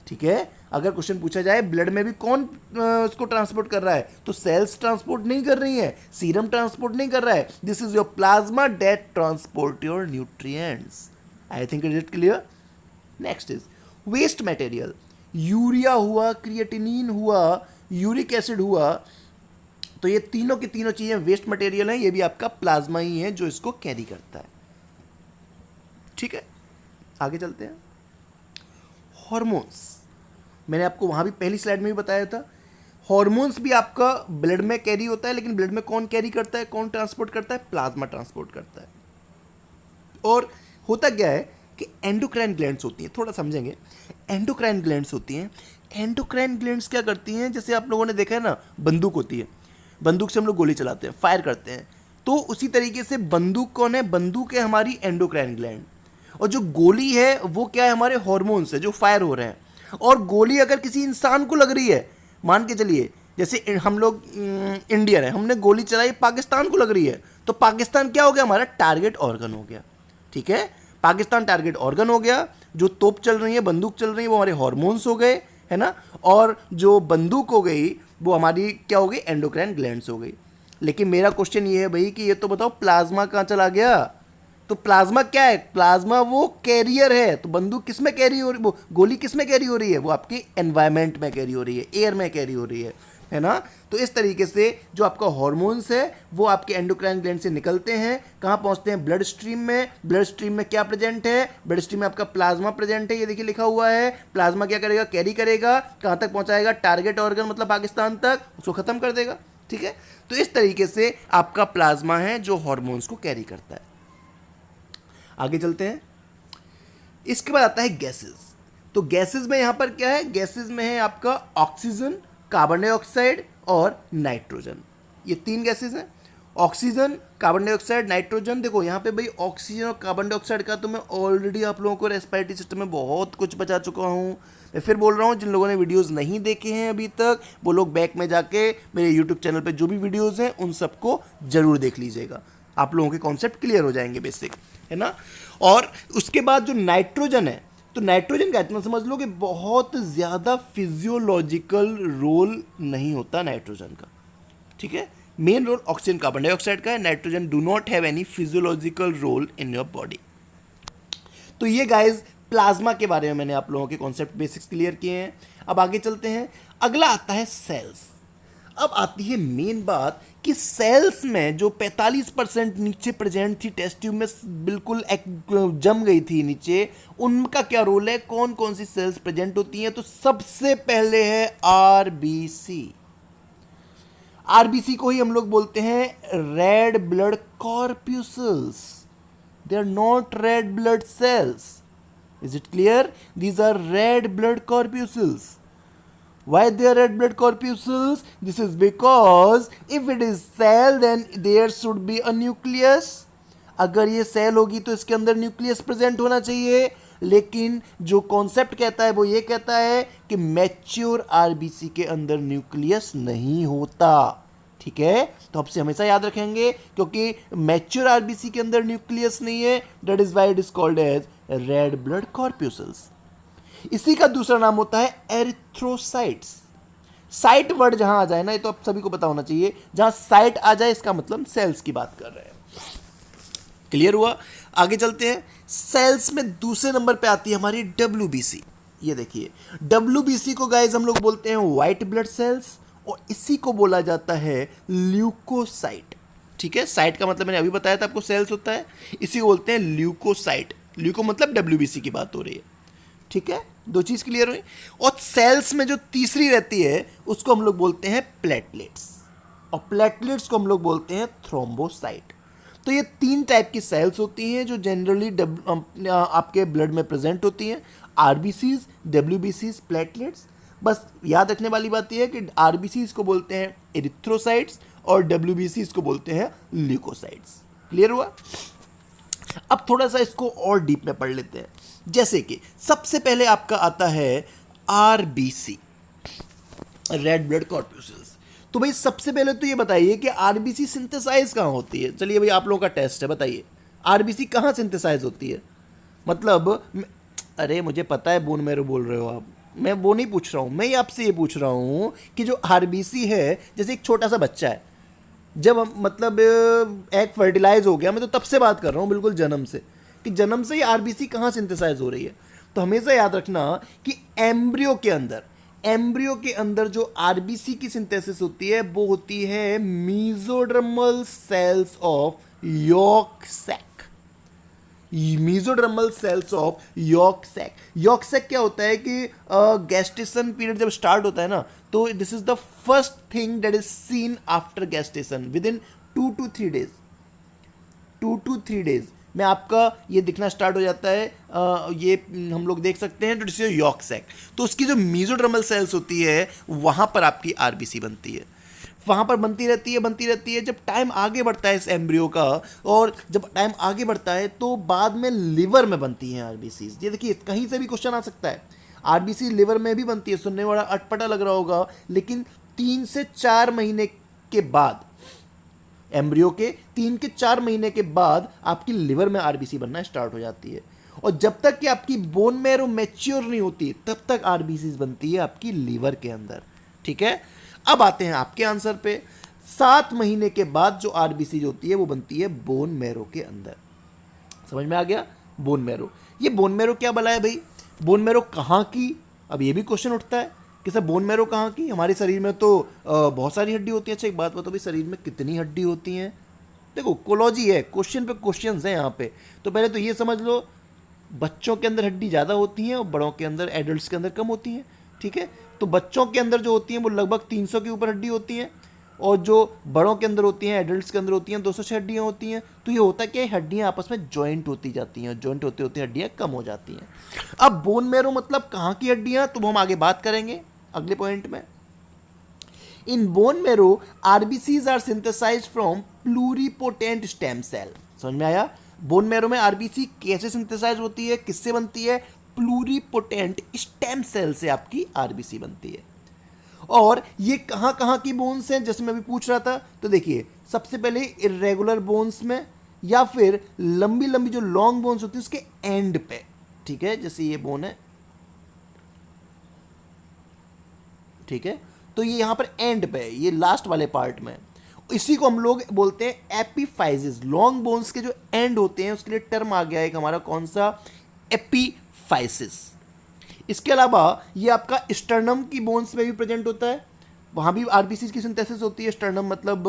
ठीक है, अगर क्वेश्चन पूछा जाए ब्लड में भी कौन उसको ट्रांसपोर्ट कर रहा है, तो सेल्स ट्रांसपोर्ट नहीं कर रही है, सीरम ट्रांसपोर्ट नहीं कर रहा है। This is your plasma that transport your nutrients. I think it is clear. Next is waste material. Urea हुआ, क्रिएटिनिन हुआ, यूरिक एसिड हुआ, तो ये तीनों की तीनों चीजें वेस्ट मटेरियल हैं। ये भी आपका प्लाज्मा ही है जो इसको कैरी करता है। ठीक है, आगे चलते हैं। हॉर्मोन्स, मैंने आपको वहां भी पहली स्लाइड में भी बताया था, हॉर्मोन्स भी आपका ब्लड में कैरी होता है, लेकिन ब्लड में कौन कैरी करता है, कौन ट्रांसपोर्ट करता है? प्लाज्मा ट्रांसपोर्ट करता है। और होता क्या है कि एंडोक्राइन ग्लैंड्स होती हैं, थोड़ा समझेंगे। एंडोक्राइन ग्लैंड्स होती हैं, एंडोक्राइन ग्लैंड्स क्या करती हैं? जैसे आप लोगों ने देखा है ना, बंदूक होती है, बंदूक से हम लोग गोली चलाते हैं, फायर करते हैं, तो उसी तरीके से बंदूक कौन है? बंदूक है हमारी एंडोक्राइन ग्लैंड, और जो गोली है वो क्या है? हमारे हॉर्मोन्स है जो फायर हो रहे हैं। और गोली अगर किसी इंसान को लग रही है, मान के चलिए जैसे हम लोग इंडियन है, हमने गोली चलाई, पाकिस्तान को लग रही है, तो पाकिस्तान क्या हो गया? हमारा टारगेट ऑर्गन हो गया। ठीक है, पाकिस्तान टारगेट ऑर्गन हो गया। जो तोप चल रही है, बंदूक चल रही है, वो हमारे हॉर्मोन्स हो गए, है ना। और जो बंदूक हो गई वो हमारी क्या हो गई? एंडोक्राइन ग्लैंड्स हो गई। लेकिन मेरा क्वेश्चन ये है भाई कि ये तो बताओ प्लाज्मा कहाँ चला गया? तो प्लाज्मा क्या है? प्लाज्मा वो कैरियर है। तो बंदूक किस में कैरी हो रही, वो गोली किस में कैरी हो रही है? वो आपकी एनवायरनमेंट में कैरी हो रही है, एयर में कैरी हो रही है ना। तो इस तरीके से जो आपका हॉर्मोन्स है वो आपके एंडोक्राइन ग्लैंड से निकलते हैं, कहाँ पहुंचते हैं? ब्लड स्ट्रीम में। ब्लड स्ट्रीम में क्या प्रेजेंट है? ब्लड स्ट्रीम में आपका प्लाज्मा प्रेजेंट है, ये देखिए लिखा हुआ है। प्लाज्मा क्या करेगा? कैरी करेगा, कहाँ तक पहुंचाएगा? टारगेट ऑर्गन मतलब पाकिस्तान तक, उसको खत्म कर देगा। ठीक है, तो इस तरीके से आपका प्लाज्मा है जो हॉर्मोन्स को कैरी करता है। आगे चलते हैं। इसके बाद आता है गैसेस। तो गैसेस में यहां पर क्या है? गैसेस में है आपका ऑक्सीजन, कार्बन डाइऑक्साइड और नाइट्रोजन। ये तीन गैसेस हैं, ऑक्सीजन, कार्बन डाइऑक्साइड, नाइट्रोजन। देखो यहाँ पे भाई ऑक्सीजन और कार्बन डाइऑक्साइड का तो मैं ऑलरेडी आप लोगों को रेस्पिरेटरी सिस्टम में बहुत कुछ बता चुका हूँ। मैं फिर बोल रहा हूँ, जिन लोगों ने वीडियोस नहीं देखे हैं अभी तक, वो लोग बैक में जाके मेरे यूट्यूब चैनल पे जो भी वीडियोस हैं उन सबको जरूर देख लीजिएगा। आप लोगों के कॉन्सेप्ट क्लियर हो जाएंगे बेसिक, है ना। और उसके बाद जो नाइट्रोजन है, तो नाइट्रोजन का इतना समझ लो कि बहुत ज़्यादा फिजियोलॉजिकल रोल नहीं होता नाइट्रोजन का, ठीक है। Main role oxygen carbon dioxide का है, nitrogen do not have any physiological role in your body. तो ये गाइज प्लाज्मा के बारे में मैंने आप लोगों के कॉन्सेप्ट बेसिक्स क्लियर किए हैं। अब आगे चलते हैं, अगला आता है सेल्स। अब आती है मेन बात कि सेल्स में जो 45% नीचे प्रेजेंट थी, टेस्ट ट्यूब में बिल्कुल जम गई थी नीचे, उनका क्या रोल है, कौन कौन सी सेल्स प्रेजेंट होती हैं। तो सबसे पहले है आरबीसी। आरबीसी को ही हम लोग बोलते हैं red blood corpuscles. They are not red blood cells. Is it clear? These are red blood corpuscles. Why they are red blood corpuscles? This is because if it is cell then there should be a nucleus. अगर ये cell होगी तो इसके अंदर nucleus present होना चाहिए, लेकिन जो कॉन्सेप्ट कहता है वो ये कहता है कि मैच्योर आरबीसी के अंदर न्यूक्लियस नहीं होता, ठीक है। तो आपसे हमेशा याद रखेंगे, क्योंकि मैच्योर आरबीसी के अंदर न्यूक्लियस नहीं है, that is why it is called as red blood corpuscles. इसी का दूसरा नाम होता है एरिथ्रोसाइट्स। साइट वर्ड जहां आ जाए ना, ये तो आप सभी को पता होना चाहिए, जहां साइट आ जाए इसका मतलब सेल्स की बात कर रहे हैं। क्लियर हुआ? आगे चलते हैं। सेल्स में दूसरे नंबर पे आती है हमारी डब्ल्यूबीसी। ये देखिए, डब्ल्यूबीसी को गाइस हम लोग बोलते हैं व्हाइट ब्लड सेल्स, और इसी को बोला जाता है ल्यूकोसाइट, ठीक है। साइट का मतलब मैंने अभी बताया था आपको, सेल्स होता है, इसी को बोलते हैं ल्यूकोसाइट। ल्यूको मतलब डब्ल्यूबीसी की बात हो रही है, ठीक है। दो चीज क्लियर हुई। और सेल्स में जो तीसरी रहती है उसको हम लोग बोलते हैं प्लेटलेट्स, और प्लेटलेट्स को हम लोग बोलते हैं थ्रोम्बोसाइट। तो ये तीन टाइप की सेल्स होती हैं जो जनरली आपके ब्लड में प्रेजेंट होती हैं, आरबीसीज, डब्ल्यूबीसीज, प्लेटलेट्स। बस याद रखने वाली बात यह है कि आरबीसीज को बोलते हैं एरिथ्रोसाइट्स और डब्ल्यूबीसीज को बोलते हैं ल्यूकोसाइट्स। क्लियर हुआ? अब थोड़ा सा इसको और डीप में पढ़ लेते हैं। जैसे कि सबसे पहले आपका आता है आरबीसी, रेड ब्लड कॉर्प्यूसल्स। तो भाई सबसे पहले तो ये बताइए कि आरबीसी सिंथेसाइज कहाँ होती है। चलिए भाई, आप लोगों का टेस्ट है, बताइए आरबीसी कहाँ सिंथेसाइज होती है। मतलब अरे मुझे पता है बोन मैरो बोल रहे हो आप, मैं वो नहीं पूछ रहा हूँ, मैं आपसे ये पूछ रहा हूँ कि जो आरबीसी है, जैसे एक छोटा सा बच्चा है, जब मतलब एग फर्टिलाइज हो गया, मैं तो तब से बात कर रहा हूँ, बिल्कुल जन्म से, कि जन्म से ही आरबीसी कहाँ सिंथेसाइज हो रही है। तो हमेशा याद रखना कि एम्ब्रियो के अंदर जो आरबीसी की सिंथेसिस होती है वो होती है mesodermal cells of yolk sac. Mesodermal cells of yolk sac. Yolk sac क्या होता है कि गैस्टेशन पीरियड जब स्टार्ट होता है ना, तो this is the first thing that is seen after gestation with in 2 to 3 days। 2 to 3 days में आपका ये दिखना स्टार्ट हो जाता है, ये हम लोग देख सकते हैं। तो दिस इज यॉर्क सैक। तो उसकी जो मीजोडर्मल सेल्स होती है वहां पर आपकी आरबीसी बनती है, वहाँ पर बनती रहती है। जब टाइम आगे बढ़ता है इस एम्ब्रियो का, और जब टाइम आगे बढ़ता है तो बाद में लिवर में बनती हैं आरबीसी। ये देखिए, कहीं से भी क्वेश्चन आ सकता है, आरबीसी लिवर में भी बनती है। सुनने वाला अटपटा लग रहा होगा, लेकिन 3 से 4 महीने के बाद, एम्ब्रियो के 3 के 4 महीने के बाद आपकी लिवर में आरबीसी बनना स्टार्ट हो जाती है। और जब तक कि आपकी बोन मैरो मैच्योर नहीं होती, तब तक आरबीसी बनती है आपकी लिवर के अंदर, ठीक है। अब आते हैं आपके आंसर पे। 7 महीने के बाद जो आरबीसी होती है वो बनती है बोन मैरो के अंदर। समझ में आ गया? Bone marrow. ये बोन मैरो क्या भला है भाई? बोन मैरो कहाँ की? अब ये भी क्वेश्चन उठता है कि सर बोन मैरो कहाँ की? हमारे शरीर में तो बहुत सारी हड्डी होती है। अच्छा एक बात बताओ भाई, शरीर में कितनी हड्डी होती हैं? देखो कोलॉजी है, क्वेश्चन पे क्वेश्चन हैं यहाँ पे। तो पहले तो ये समझ लो, बच्चों के अंदर हड्डी ज़्यादा होती हैं और बड़ों के अंदर, एडल्ट्स के अंदर कम होती हैं, ठीक है। तो बच्चों के अंदर जो होती हैं वो लगभग 300 के ऊपर हड्डी होती हैं, और जो बड़ों के अंदर होती हैं, एडल्ट्स के अंदर होती हैं, 206 हड्डियाँ होती हैं। तो ये होता है कि हड्डियाँ आपस में जॉइंट होती जाती हैं, जॉइंट होते होते हड्डियाँ कम हो जाती हैं। अब बोन मैरो मतलब कहाँ की हड्डियाँ, तो वो हम आगे बात करेंगे अगले पॉइंट में। In bone marrow RBCs are synthesized from pluripotent stem cell. समझ में आया? बोन मैरो में आरबीसी कैसे सिंथेसाइज होती है, किससे बनती है? प्लूरिपोटेंट स्टेम सेल से आपकी आरबीसी बनती है। और ये कहाँ कहाँ की बोन्स हैं, जैसे मैं अभी पूछ रहा था, तो देखिए सबसे पहले इरेगुलर बोन्स में, या फिर लंबी लंबी जो लॉन्ग बोन्स होती है उसके एंड पे, ठीक है, जैसे ये बोन है, ठीक है, तो ये यहां पर एंड पे है, ये लास्ट वाले पार्ट में, इसी को हम लोग बोलते हैं एपीफाइसिस। लॉन्ग बोन्स के जो एंड होते हैं उसके लिए टर्म आ गया एक हमारा, कौन सा, एपीफाइसिस। इसके अलावा ये आपका स्टर्नम की बोन्स में भी प्रेजेंट होता है, वहाँ भी आरबीसी की सिंथेसिस होती है। स्टर्नम मतलब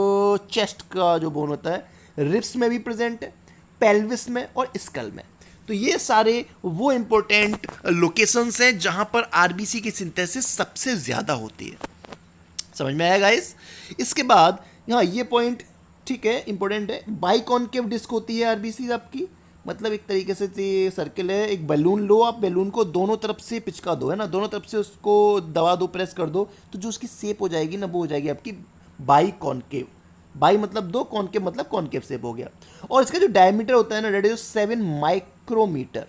चेस्ट का जो बोन होता है, रिब्स में भी प्रेजेंट है, पेल्विस में और स्कल में। तो ये सारे वो इंपॉर्टेंट लोकेशंस हैं जहाँ पर आरबीसी की सिंथेसिस सबसे ज़्यादा होती है। समझ में आया गाइस? इसके बाद यहाँ ये पॉइंट ठीक है, इंपॉर्टेंट है, बाइकॉन्केव डिस्क होती है आरबीसी आपकी, मतलब एक तरीके से ये सर्किल है, एक बैलून लो, आप बैलून को दोनों तरफ से पिचका दो, है ना, दोनों तरफ से उसको दबा दो, प्रेस कर दो, तो जो उसकी शेप हो जाएगी ना, वो हो जाएगी आपकी बाइकॉन्केव। बाई मतलब दो, कॉन्केव मतलब कॉन्केव शेप हो गया। और इसका जो डायमीटर होता है ना, that is 7 micrometer,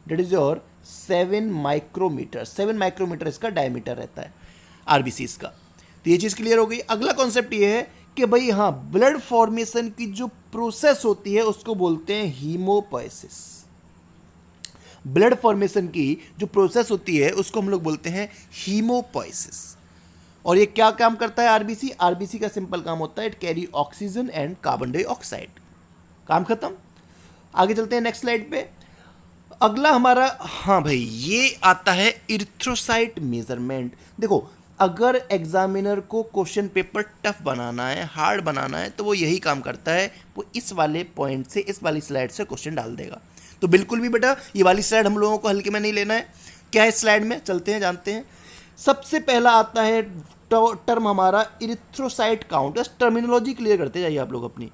that is your 7 micrometer, 7 micrometer इसका डायमीटर रहता है आरबीसी इसका। तो ये चीज़ क्लियर हो गई। अगला कॉन्सेप्ट ये है कि भाई हाँ, ब्लड फॉर्मेशन की जो प्रोसेस होती है उसको बोलते हैं हीमोपोएसिस। ब्लड फॉर्मेशन की जो प्रोसेस होती है उसको हम लोग बोलते हैं हीमोपोएसिस। और ये क्या काम करता है आरबीसी? आरबीसी का सिंपल काम होता है, it carry oxygen and carbon dioxide. काम खत्म। आगे चलते हैं नेक्स्ट स्लाइड पे। अगला हमारा, हाँ भाई, ये आता है इरिथ्रोसाइट मेजरमेंट। देखो, अगर एग्जामिनर को क्वेश्चन पेपर टफ बनाना है, हार्ड बनाना है, तो वो यही काम करता है, वो इस वाले पॉइंट से, इस वाली स्लाइड से क्वेश्चन डाल देगा। तो बिल्कुल भी बेटा ये वाली स्लाइड हम लोगों को हल्के में नहीं लेना है। क्या है स्लाइड में, चलते हैं जानते हैं। सबसे पहला आता है टर्म हमारा इरिथ्रोसाइट काउंट। बस टर्मिनोलॉजी क्लियर करते जाइए आप लोग अपनी।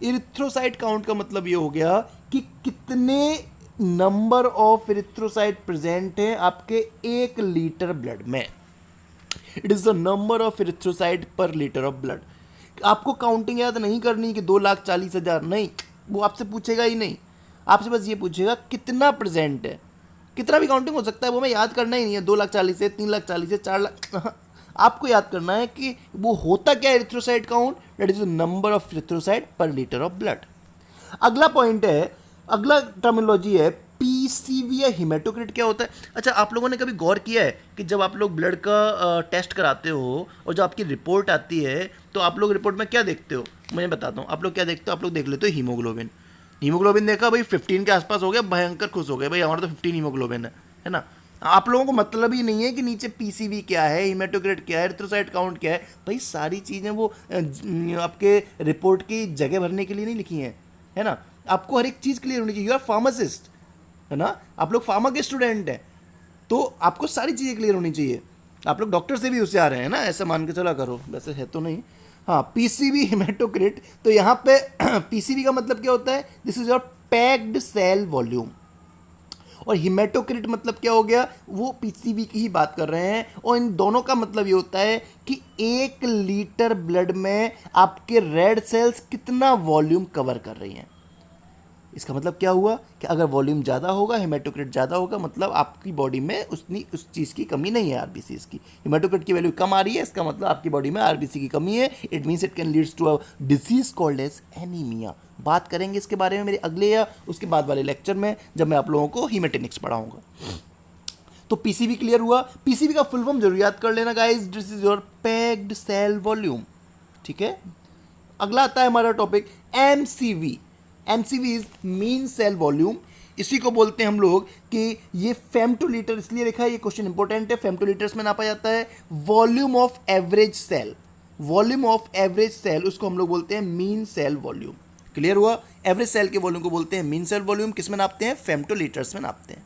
इरिथ्रोसाइट काउंट का मतलब ये हो गया कि कितने नंबर ऑफ इरिथ्रोसाइट प्रेजेंट हैं आपके 1 लीटर ब्लड में। It is the number of erythrocyte पर लीटर ऑफ ब्लड। आपको काउंटिंग याद नहीं करनी कि 2,40,000, नहीं, वो आपसे पूछेगा ही नहीं। आपसे बस ये पूछेगा कितना प्रेजेंट है। कितना भी काउंटिंग हो सकता है, वो मैं याद करना ही नहीं है, 2,40,000 से, 3,40,000 से, 4,00,000। आपको याद करना है कि वो होता क्या है erythrocyte count, that is the number of erythrocyte पर लीटर ऑफ ब्लड। अगला पॉइंट है, अगला टर्मिनोलॉजी है पीसीवी या हिमेटोक्रिट। क्या होता है? अच्छा, आप लोगों ने कभी गौर किया है कि जब आप लोग ब्लड का टेस्ट कराते हो और जब आपकी रिपोर्ट आती है तो आप लोग रिपोर्ट में क्या देखते हो? मैं बताता हूँ, आप लोग क्या देखते हो? आप लोग देख लेते हो हीमोग्लोबिन। हीमोग्लोबिन देखा भाई, 15 के आसपास हो गया, भयंकर खुश हो गए भाई, हमारा तो 15 हीमोग्लोबिन है ना। आप लोगों को मतलब ही नहीं है कि नीचे पीसीवी क्या है, हिमेटोक्रिट क्या है, एरिथ्रोसाइट काउंट क्या है। भाई सारी चीज़ें वो आपके रिपोर्ट की जगह भरने के लिए नहीं लिखी हैं, है ना। आपको हर एक चीज़ क्लियर होनी चाहिए। यू आर फार्मासिस्ट, है ना, आप लोग फार्मा के स्टूडेंट हैं, तो आपको सारी चीज़ें क्लियर होनी चाहिए। आप लोग डॉक्टर से भी होशियार हैं, ना, ऐसा मान के चला करो, वैसे है तो नहीं। हाँ, पीसीवी हिमेटोक्रिट, तो यहाँ पे पीसीवी का मतलब क्या होता है? This is your packed cell volume. और हिमेटोक्रिट मतलब क्या हो गया? वो पीसीवी की ही बात कर रहे हैं। और इन दोनों का मतलब ये होता है कि 1 लीटर ब्लड में आपके रेड सेल्स कितना वॉल्यूम कवर कर रही हैं। इसका मतलब क्या हुआ कि अगर वॉल्यूम ज़्यादा होगा, हिमेटोक्रिट ज़्यादा होगा, मतलब आपकी बॉडी में उस चीज़ की कमी नहीं है, आरबीसी की। हिमेटोक्रिट की वैल्यू कम आ रही है, इसका मतलब आपकी बॉडी में आरबीसी की कमी है। It means it can leads to a disease called as anaemia. बात करेंगे इसके बारे में मेरे अगले या उसके बाद वाले लेक्चर में, जब मैं आप लोगों को हीमेटेनिक्स पढ़ाऊंगा। तो पीसीवी क्लियर हुआ। पीसीवी का फुल फॉर्म जरूर याद कर लेना guys, this is your packed cell volume, ठीक है। अगला आता है हमारा topic MCV. MCV is mean cell volume. इसी को बोलते हैं हम लोग कि ये फेमटोलीटर, इसलिए लिखा है, ये क्वेश्चन इंपॉर्टेंट है, फेमटोलीटर्स में नापा जाता है। Volume of average cell, volume of average cell, उसको हम लोग बोलते हैं मीन सेल वॉल्यूम। क्लियर हुआ? एवरेज सेल के वॉल्यूम को बोलते हैं मीन सेल वॉल्यूम। किस में नापते हैं? फेमटोलीटर्स में नापते हैं।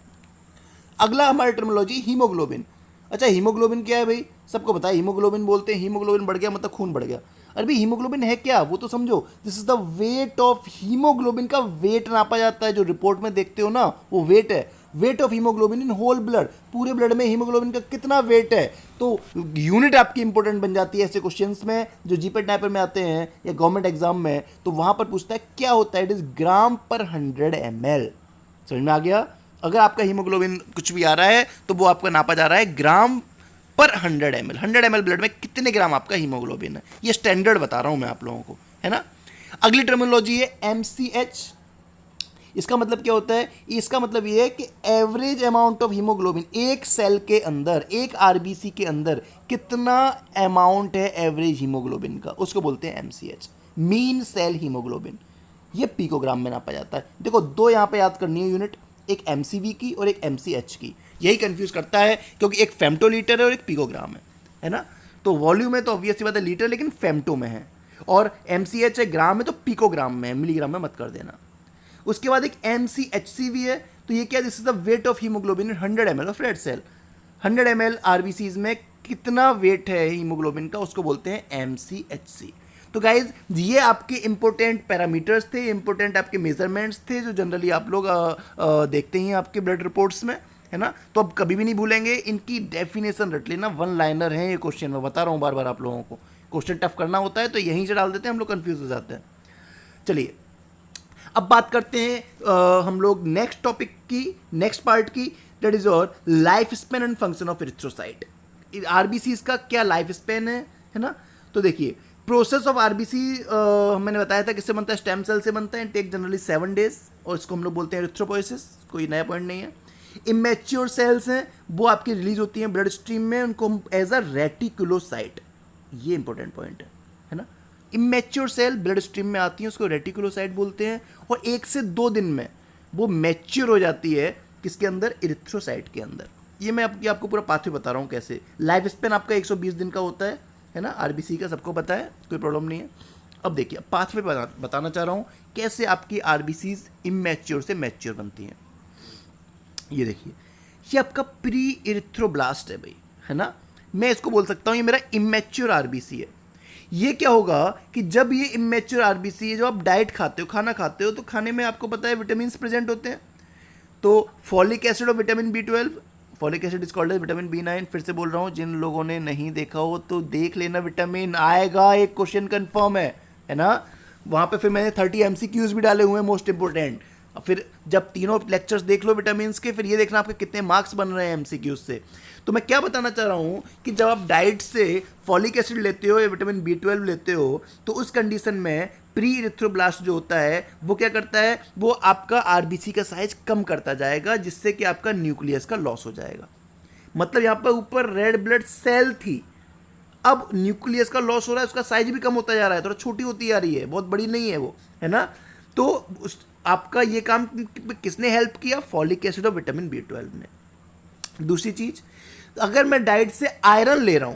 अगला हमारा टर्मिनोलॉजी हीमोग्लोबिन। अच्छा, हीमोग्लोबिन क्या है भाई? सबको पता है, हीमोग्लोबिन बोलते हैं, हीमोग्लोबिन बढ़ गया मतलब खून बढ़ गया। अरे भाई, हीमोग्लोबिन है क्या, वो तो समझो। This is the weight of haemoglobin का वेट नापा जाता है, जो रिपोर्ट में देखते हो ना, वो वेट है। Weight of haemoglobin in whole blood, पूरे ब्लड में हीमोग्लोबिन का कितना वेट है। तो यूनिट आपकी इंपॉर्टेंट बन जाती है ऐसे क्वेश्चंस में, जो जीपीटी टाइपर में आते हैं या गवर्नमेंट एग्जाम में, तो वहां पर पूछता है क्या होता है। इट इज ग्राम पर 100 ml। समझ में आ गया? अगर आपका हीमोग्लोबिन कुछ भी आ रहा है तो वो आपका नापा जा रहा है ग्राम पर 100 ml ब्लड में कितने ग्राम आपका हीमोग्लोबिन है, ये स्टैंडर्ड बता रहा हूं मैं आप लोगों को, है ना। अगली टर्मिनोलॉजी है MCH। इसका मतलब क्या होता है, इसका मतलब ये है कि एवरेज अमाउंट ऑफ हीमोग्लोबिन, एक सेल के अंदर, एक आरबीसी के अंदर कितना अमाउंट है एवरेज हीमोग्लोबिन का, उसको बोलते हैं MCH, मीन सेल हीमोग्लोबिन। ये पिकोग्राम में नापा जाता है। देखो दो यहाँ पे याद करनी है यूनिट, एक MCV की और एक MCH की। यही कंफ्यूज करता है क्योंकि एक फेम्टोलीटर है और एक पिकोग्राम है ना। तो वॉल्यूम में तो ऑब्वियसली बात है लीटर, लेकिन फेम्टो में है, और MCH है ग्राम में, तो पिकोग्राम में है, मिलीग्राम में मत कर देना। उसके बाद एक MCHC भी है, तो ये क्या, this is the weight of haemoglobin in 100 ml of red cell. 100 ml RBCs में कितना वेट है हीमोग्लोबिन का, उसको बोलते हैं MCHC। तो गाइज ये आपके इंपॉर्टेंट पैरामीटर्स थे, इंपॉर्टेंट आपके मेजरमेंट्स थे, जो जनरली आप लोग देखते हैं आपके ब्लड रिपोर्ट्स में, है ना। तो अब कभी भी नहीं भूलेंगे, इनकी डेफिनेशन रट लेना, वन लाइनर है ये क्वेश्चन, मैं बता रहा हूँ बार बार आप लोगों को। क्वेश्चन टफ करना होता है तो यहीं से डाल देते हैं हम लोग, कंफ्यूज हो जाते हैं। चलिए अब बात करते हैं हम लोग नेक्स्ट टॉपिक की, नेक्स्ट पार्ट की, दैट इज और life span and function of erythrocyte. RBC का क्या लाइफ स्पेन है ना। तो देखिए प्रोसेस ऑफ आरबीसी मैंने बताया था किससे बनता है, स्टेम सेल से बनता है, टेक जनरली 7 days, और इसको हम लोग बोलते हैं एरिथ्रोपोइसिस, कोई नया पॉइंट नहीं है। इमेच्योर सेल्स हैं, वो आपकी रिलीज होती हैं ब्लड स्ट्रीम में, उनको एज अ रेटिकुलोसाइट, ये इंपॉर्टेंट पॉइंट है ना। इमेच्योर सेल ब्लड स्ट्रीम में आती हैं, उसको रेटिकुलोसाइट बोलते हैं, और 1 से 2 दिन में वो मैच्योर हो जाती है किसके अंदर, इरिथ्रोसाइट के अंदर। ये मैं आपको पूरा पाथवे बता रहा हूँ कैसे। लाइफ स्पेन आपका 120 दिन का होता है ना, आरबीसी का सबको पता है, कोई प्रॉब्लम नहीं है। अब देखिए पाथवे बताना चाह रहा हूँ कैसे आपकी आरबीसीज इमेच्योर से मैच्योर बनती हैं। ये देखिए, ये आपका प्री इरिथ्रोब्लास्ट है भाई, है ना। मैं इसको बोल सकता हूँ ये मेरा इमेच्योर आरबीसी है। ये क्या होगा कि जब ये इमेच्योर आरबीसी है, जो आप डाइट खाते हो, खाना खाते हो, तो खाने में आपको पता है विटामिन प्रेजेंट होते हैं। तो फॉलिक एसिड और vitamin B12, folic acid is called as vitamin B9। फिर से बोल रहा हूँ, जिन लोगों ने नहीं देखा हो तो देख लेना, विटामिन आएगा, एक क्वेश्चन कंफर्म है ना। वहाँ पे फिर मैंने 30 MCQs भी डाले हुए हैं मोस्ट इंपोर्टेंट। फिर जब तीनों लेक्चर्स देख लो विटामिन के, फिर ये देखना आपके कितने मार्क्स बन रहे हैं MCQs से। तो मैं क्या बताना चाह रहा हूँ कि जब आप डाइट से फॉलिक एसिड लेते हो या विटामिन B12 लेते हो, तो उस कंडीशन में प्री इरिथ्रोब्लास्ट जो होता है वो क्या करता है, वो आपका आरबीसी का साइज कम करता जाएगा, जिससे कि आपका न्यूक्लियस का लॉस हो जाएगा। मतलब यहाँ पर ऊपर रेड ब्लड सेल थी, अब न्यूक्लियस का लॉस हो रहा है, उसका साइज भी कम होता जा रहा है, थोड़ा छोटी होती जा रही है, बहुत बड़ी नहीं है वो, है ना। तो आपका ये काम किसने हेल्प किया, फॉलिक एसिड और विटामिन B12 ने। दूसरी चीज, अगर मैं डाइट से आयरन ले रहा हूं,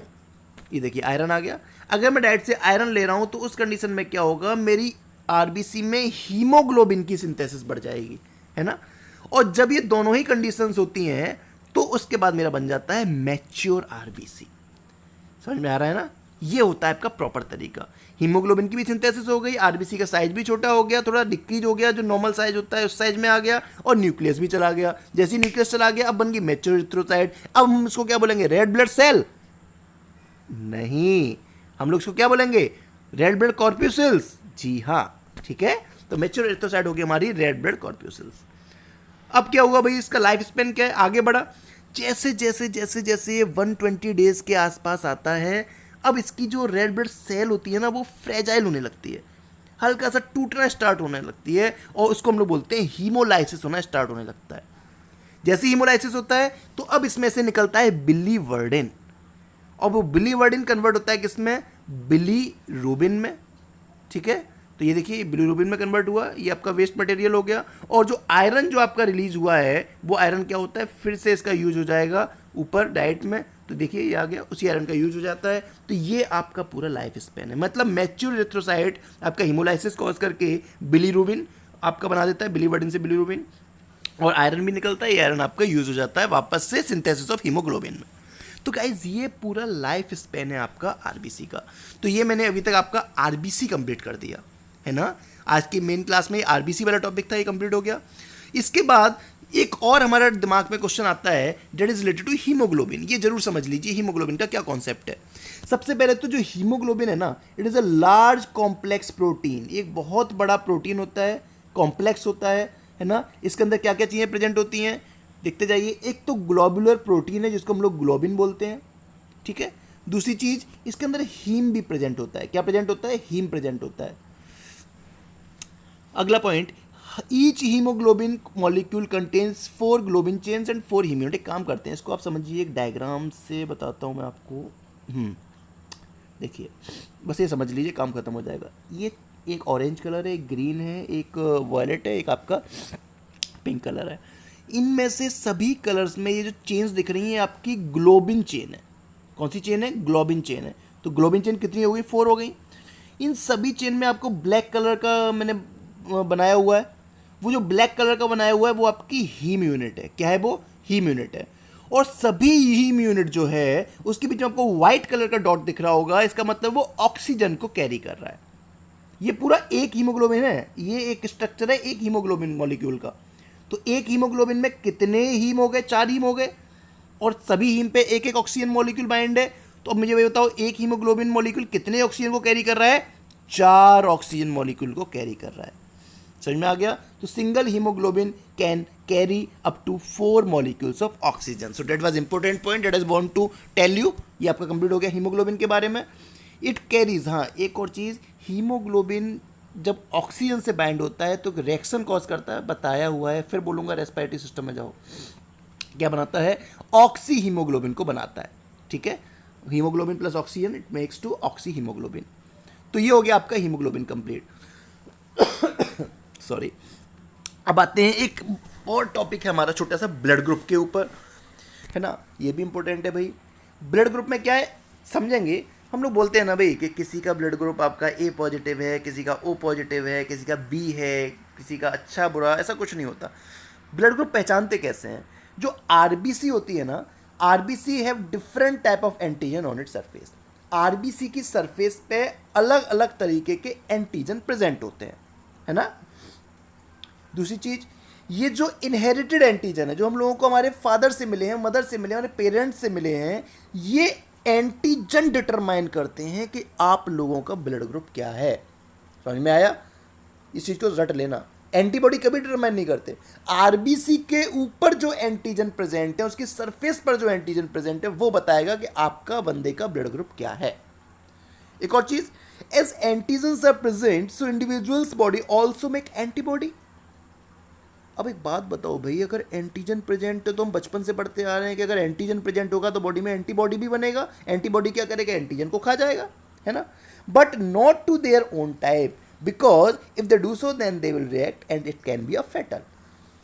ये देखिए आयरन आ गया, अगर मैं डाइट से आयरन ले रहा हूं तो उस कंडीशन में क्या होगा, मेरी आरबीसी में हीमोग्लोबिन की सिंथेसिस बढ़ जाएगी, है ना। और जब ये दोनों ही कंडीशंस होती हैं तो उसके बाद मेरा बन जाता है मैच्योर आरबीसी। समझ में आ रहा है ना। ये होता है आपका प्रॉपर तरीका। हीमोग्लोबिन की भी सिंथेसिस हो गई, आरबीसी का साइज भी छोटा हो गया, थोड़ा डिक्रीज हो गया, जो नॉर्मल साइज होता है उस साइज में आ गया, और न्यूक्लियस भी चला गया। जैसे न्यूक्लियस चला गया, अब बन गई मैच्योर इरिथ्रोसाइट। अब हम इसको क्या बोलेंगे, रेड ब्लड सेल नहीं, हम लोग इसको क्या बोलेंगे, रेड ब्लड कॉर्प्यूसिल्स। जी हाँ, ठीक है। तो मैच्योर इरिथ्रोसाइट हो गई हमारी रेड ब्लड कॉर्प्यूसिल्स। अब क्या हुआ भाई, इसका लाइफ स्पेन क्या है, आगे बढ़ा। जैसे जैसे जैसे जैसे ये 120 डेज के आसपास आता है, अब इसकी जो रेड ब्लड सेल होती है ना, वो फ्रेजाइल होने लगती है, हल्का सा टूटना स्टार्ट होने लगती है, और उसको हम लोग बोलते हैं हीमोलाइसिस होना स्टार्ट होने लगता है। जैसे हीमोलाइसिस होता है तो अब इसमें से निकलता है बिलीवर्डिन, और वो बिलीवर्डिन कन्वर्ट होता है किसमें, बिलीरुबिन में, ठीक है। तो ये देखिए बिलीरुबिन में कन्वर्ट हुआ, ये आपका वेस्ट मटेरियल हो गया। और जो आयरन जो आपका रिलीज हुआ है, वो आयरन क्या होता है, फिर से इसका यूज हो जाएगा ऊपर डाइट में। तो देखिए ये आ गया, उसी आयरन का यूज हो जाता है। तो ये आपका पूरा लाइफ स्पेन है। मतलब मैच्योर इरिथ्रोसाइट आपका हीमोलाइसिस कॉज करके बिलीरुबिन आपका बना देता है, बिलीवर्डिन से बिलीरुबिन, और आयरन भी निकलता है, ये आयरन आपका यूज हो जाता है वापस से सिंथेसिस ऑफ हीमोग्लोबिन में। तो गाइज ये पूरा लाइफ स्पेन है आपका आरबीसी का। तो ये मैंने अभी तक आपका आरबीसी कंप्लीट कर दिया, है ना। आज की मेन क्लास में आरबीसी वाला टॉपिक था, ये कंप्लीट हो गया। इसके बाद एक और हमारा दिमाग में क्वेश्चन आता है, that is related to haemoglobin. ये जरूर समझ लीजिए हीमोग्लोबिन का क्या कॉन्सेप्ट है। सबसे पहले तो जो हीमोग्लोबिन है ना, it is a large complex protein, एक बहुत बड़ा प्रोटीन होता है, कॉम्प्लेक्स होता है ना। इसके अंदर क्या क्या चीज़ें प्रेजेंट होती हैं, देखते जाइए। एक तो ग्लोबुलर प्रोटीन है जिसको हम लोग ग्लोबिन बोलते हैं, ठीक है। दूसरी चीज, इसके अंदर हीम भी प्रेजेंट होता है। क्या प्रेजेंट होता है? हीम प्रेजेंट होता है। अगला point, each haemoglobin molecule contains 4 globin chains and 4 haem unit. एक काम करते हैं, इसको आप समझिए, एक डायग्राम से बताता हूँ मैं आपको। देखिए, बस ये समझ लीजिए, काम खत्म हो जाएगा। ये एक ऑरेंज कलर है, एक ग्रीन है, एक वायलेट है, एक आपका पिंक कलर है। इनमें से सभी कलर्स में ये जो चेन्स दिख रही हैं आपकी ग्लोबिन चेन है। कौन सी चेन है? ग्लोबिन चेन है। तो ग्लोबिन चेन कितनी हो गई? 4 हो गई। इन सभी चेन में आपको ब्लैक कलर का मैंने बनाया हुआ है। वो जो ब्लैक कलर का बनाया हुआ है वो आपकी हीम यूनिट है। क्या है वो? हीम यूनिट है। और सभी हीम यूनिट जो है उसके बीच में आपको व्हाइट कलर का डॉट दिख रहा होगा, इसका मतलब वो ऑक्सीजन को कैरी कर रहा है। ये पूरा एक हीमोग्लोबिन है, ये एक स्ट्रक्चर है एक हीमोग्लोबिन मॉलिक्यूल का। तो एक हीमोग्लोबिन में कितने हीम हो गए? 4 हीम हो गए, और सभी हीम पे एक एक ऑक्सीजन मॉलिक्यूल बाइंड है। तो अब मुझे बताओ, एक हीमोग्लोबिन मॉलिक्यूल कितने ऑक्सीजन को कैरी कर रहा है? 4 ऑक्सीजन मॉलिक्यूल को कैरी कर रहा है। समझ में आ गया? तो single haemoglobin can carry up to 4 molecules of oxygen. So that was important point that I want to tell you. ये आपका कंप्लीट हो गया हीमोग्लोबिन के बारे में। इट कैरीज, हाँ एक और चीज़, हीमोग्लोबिन जब ऑक्सीजन से बाइंड होता है तो रिएक्शन कॉज करता है, बताया हुआ है, फिर बोलूँगा रेस्पिरेटरी सिस्टम में जाओ। क्या बनाता है? ऑक्सी हीमोग्लोबिन को बनाता है। ठीक है, haemoglobin plus oxygen it makes to oxyhaemoglobin. तो ये हो गया आपका हीमोग्लोबिन कंप्लीट। सॉरी। अब आते हैं, एक और टॉपिक है हमारा छोटा सा ब्लड ग्रुप के ऊपर, है ना। ये भी इंपॉर्टेंट है भाई। ब्लड ग्रुप में क्या है समझेंगे। हम लोग बोलते हैं ना भाई कि किसी का ब्लड ग्रुप आपका ए पॉजिटिव है, किसी का ओ पॉजिटिव है, किसी का बी है, किसी का अच्छा बुरा, ऐसा कुछ नहीं होता। ब्लड ग्रुप पहचानते कैसे हैं? जो आरबीसी होती है ना, RBC have different type of antigen on its surface. RBC की सरफेस पे अलग अलग तरीके के एंटीजन प्रेजेंट होते हैं, है ना। दूसरी चीज, ये जो इनहेरिटेड एंटीजन है, जो हम लोगों को हमारे फादर से मिले हैं, मदर से मिले हैं, हमारे पेरेंट्स से मिले हैं, ये एंटीजन डिटरमाइन करते हैं कि आप लोगों का ब्लड ग्रुप क्या है। समझ में आया? इस चीज को रट लेना। एंटीबॉडी कभी डिटरमाइन नहीं करते। आरबीसी के ऊपर जो एंटीजन प्रेजेंट है, उसकी सरफेस पर जो एंटीजन प्रेजेंट है, वो बताएगा कि आपका बंदे का ब्लड ग्रुप क्या है। एक और चीज, as antigens are present so individuals body also make antibody. अब एक बात बताओ भाई, अगर एंटीजन प्रेजेंट है तो हम बचपन से पढ़ते आ रहे हैं कि अगर एंटीजन प्रेजेंट होगा तो बॉडी में एंटीबॉडी भी बनेगा। एंटीबॉडी क्या करेगा? एंटीजन को खा जाएगा, है ना। But not to their own type, because if they do so then they will react and it can be a fatal.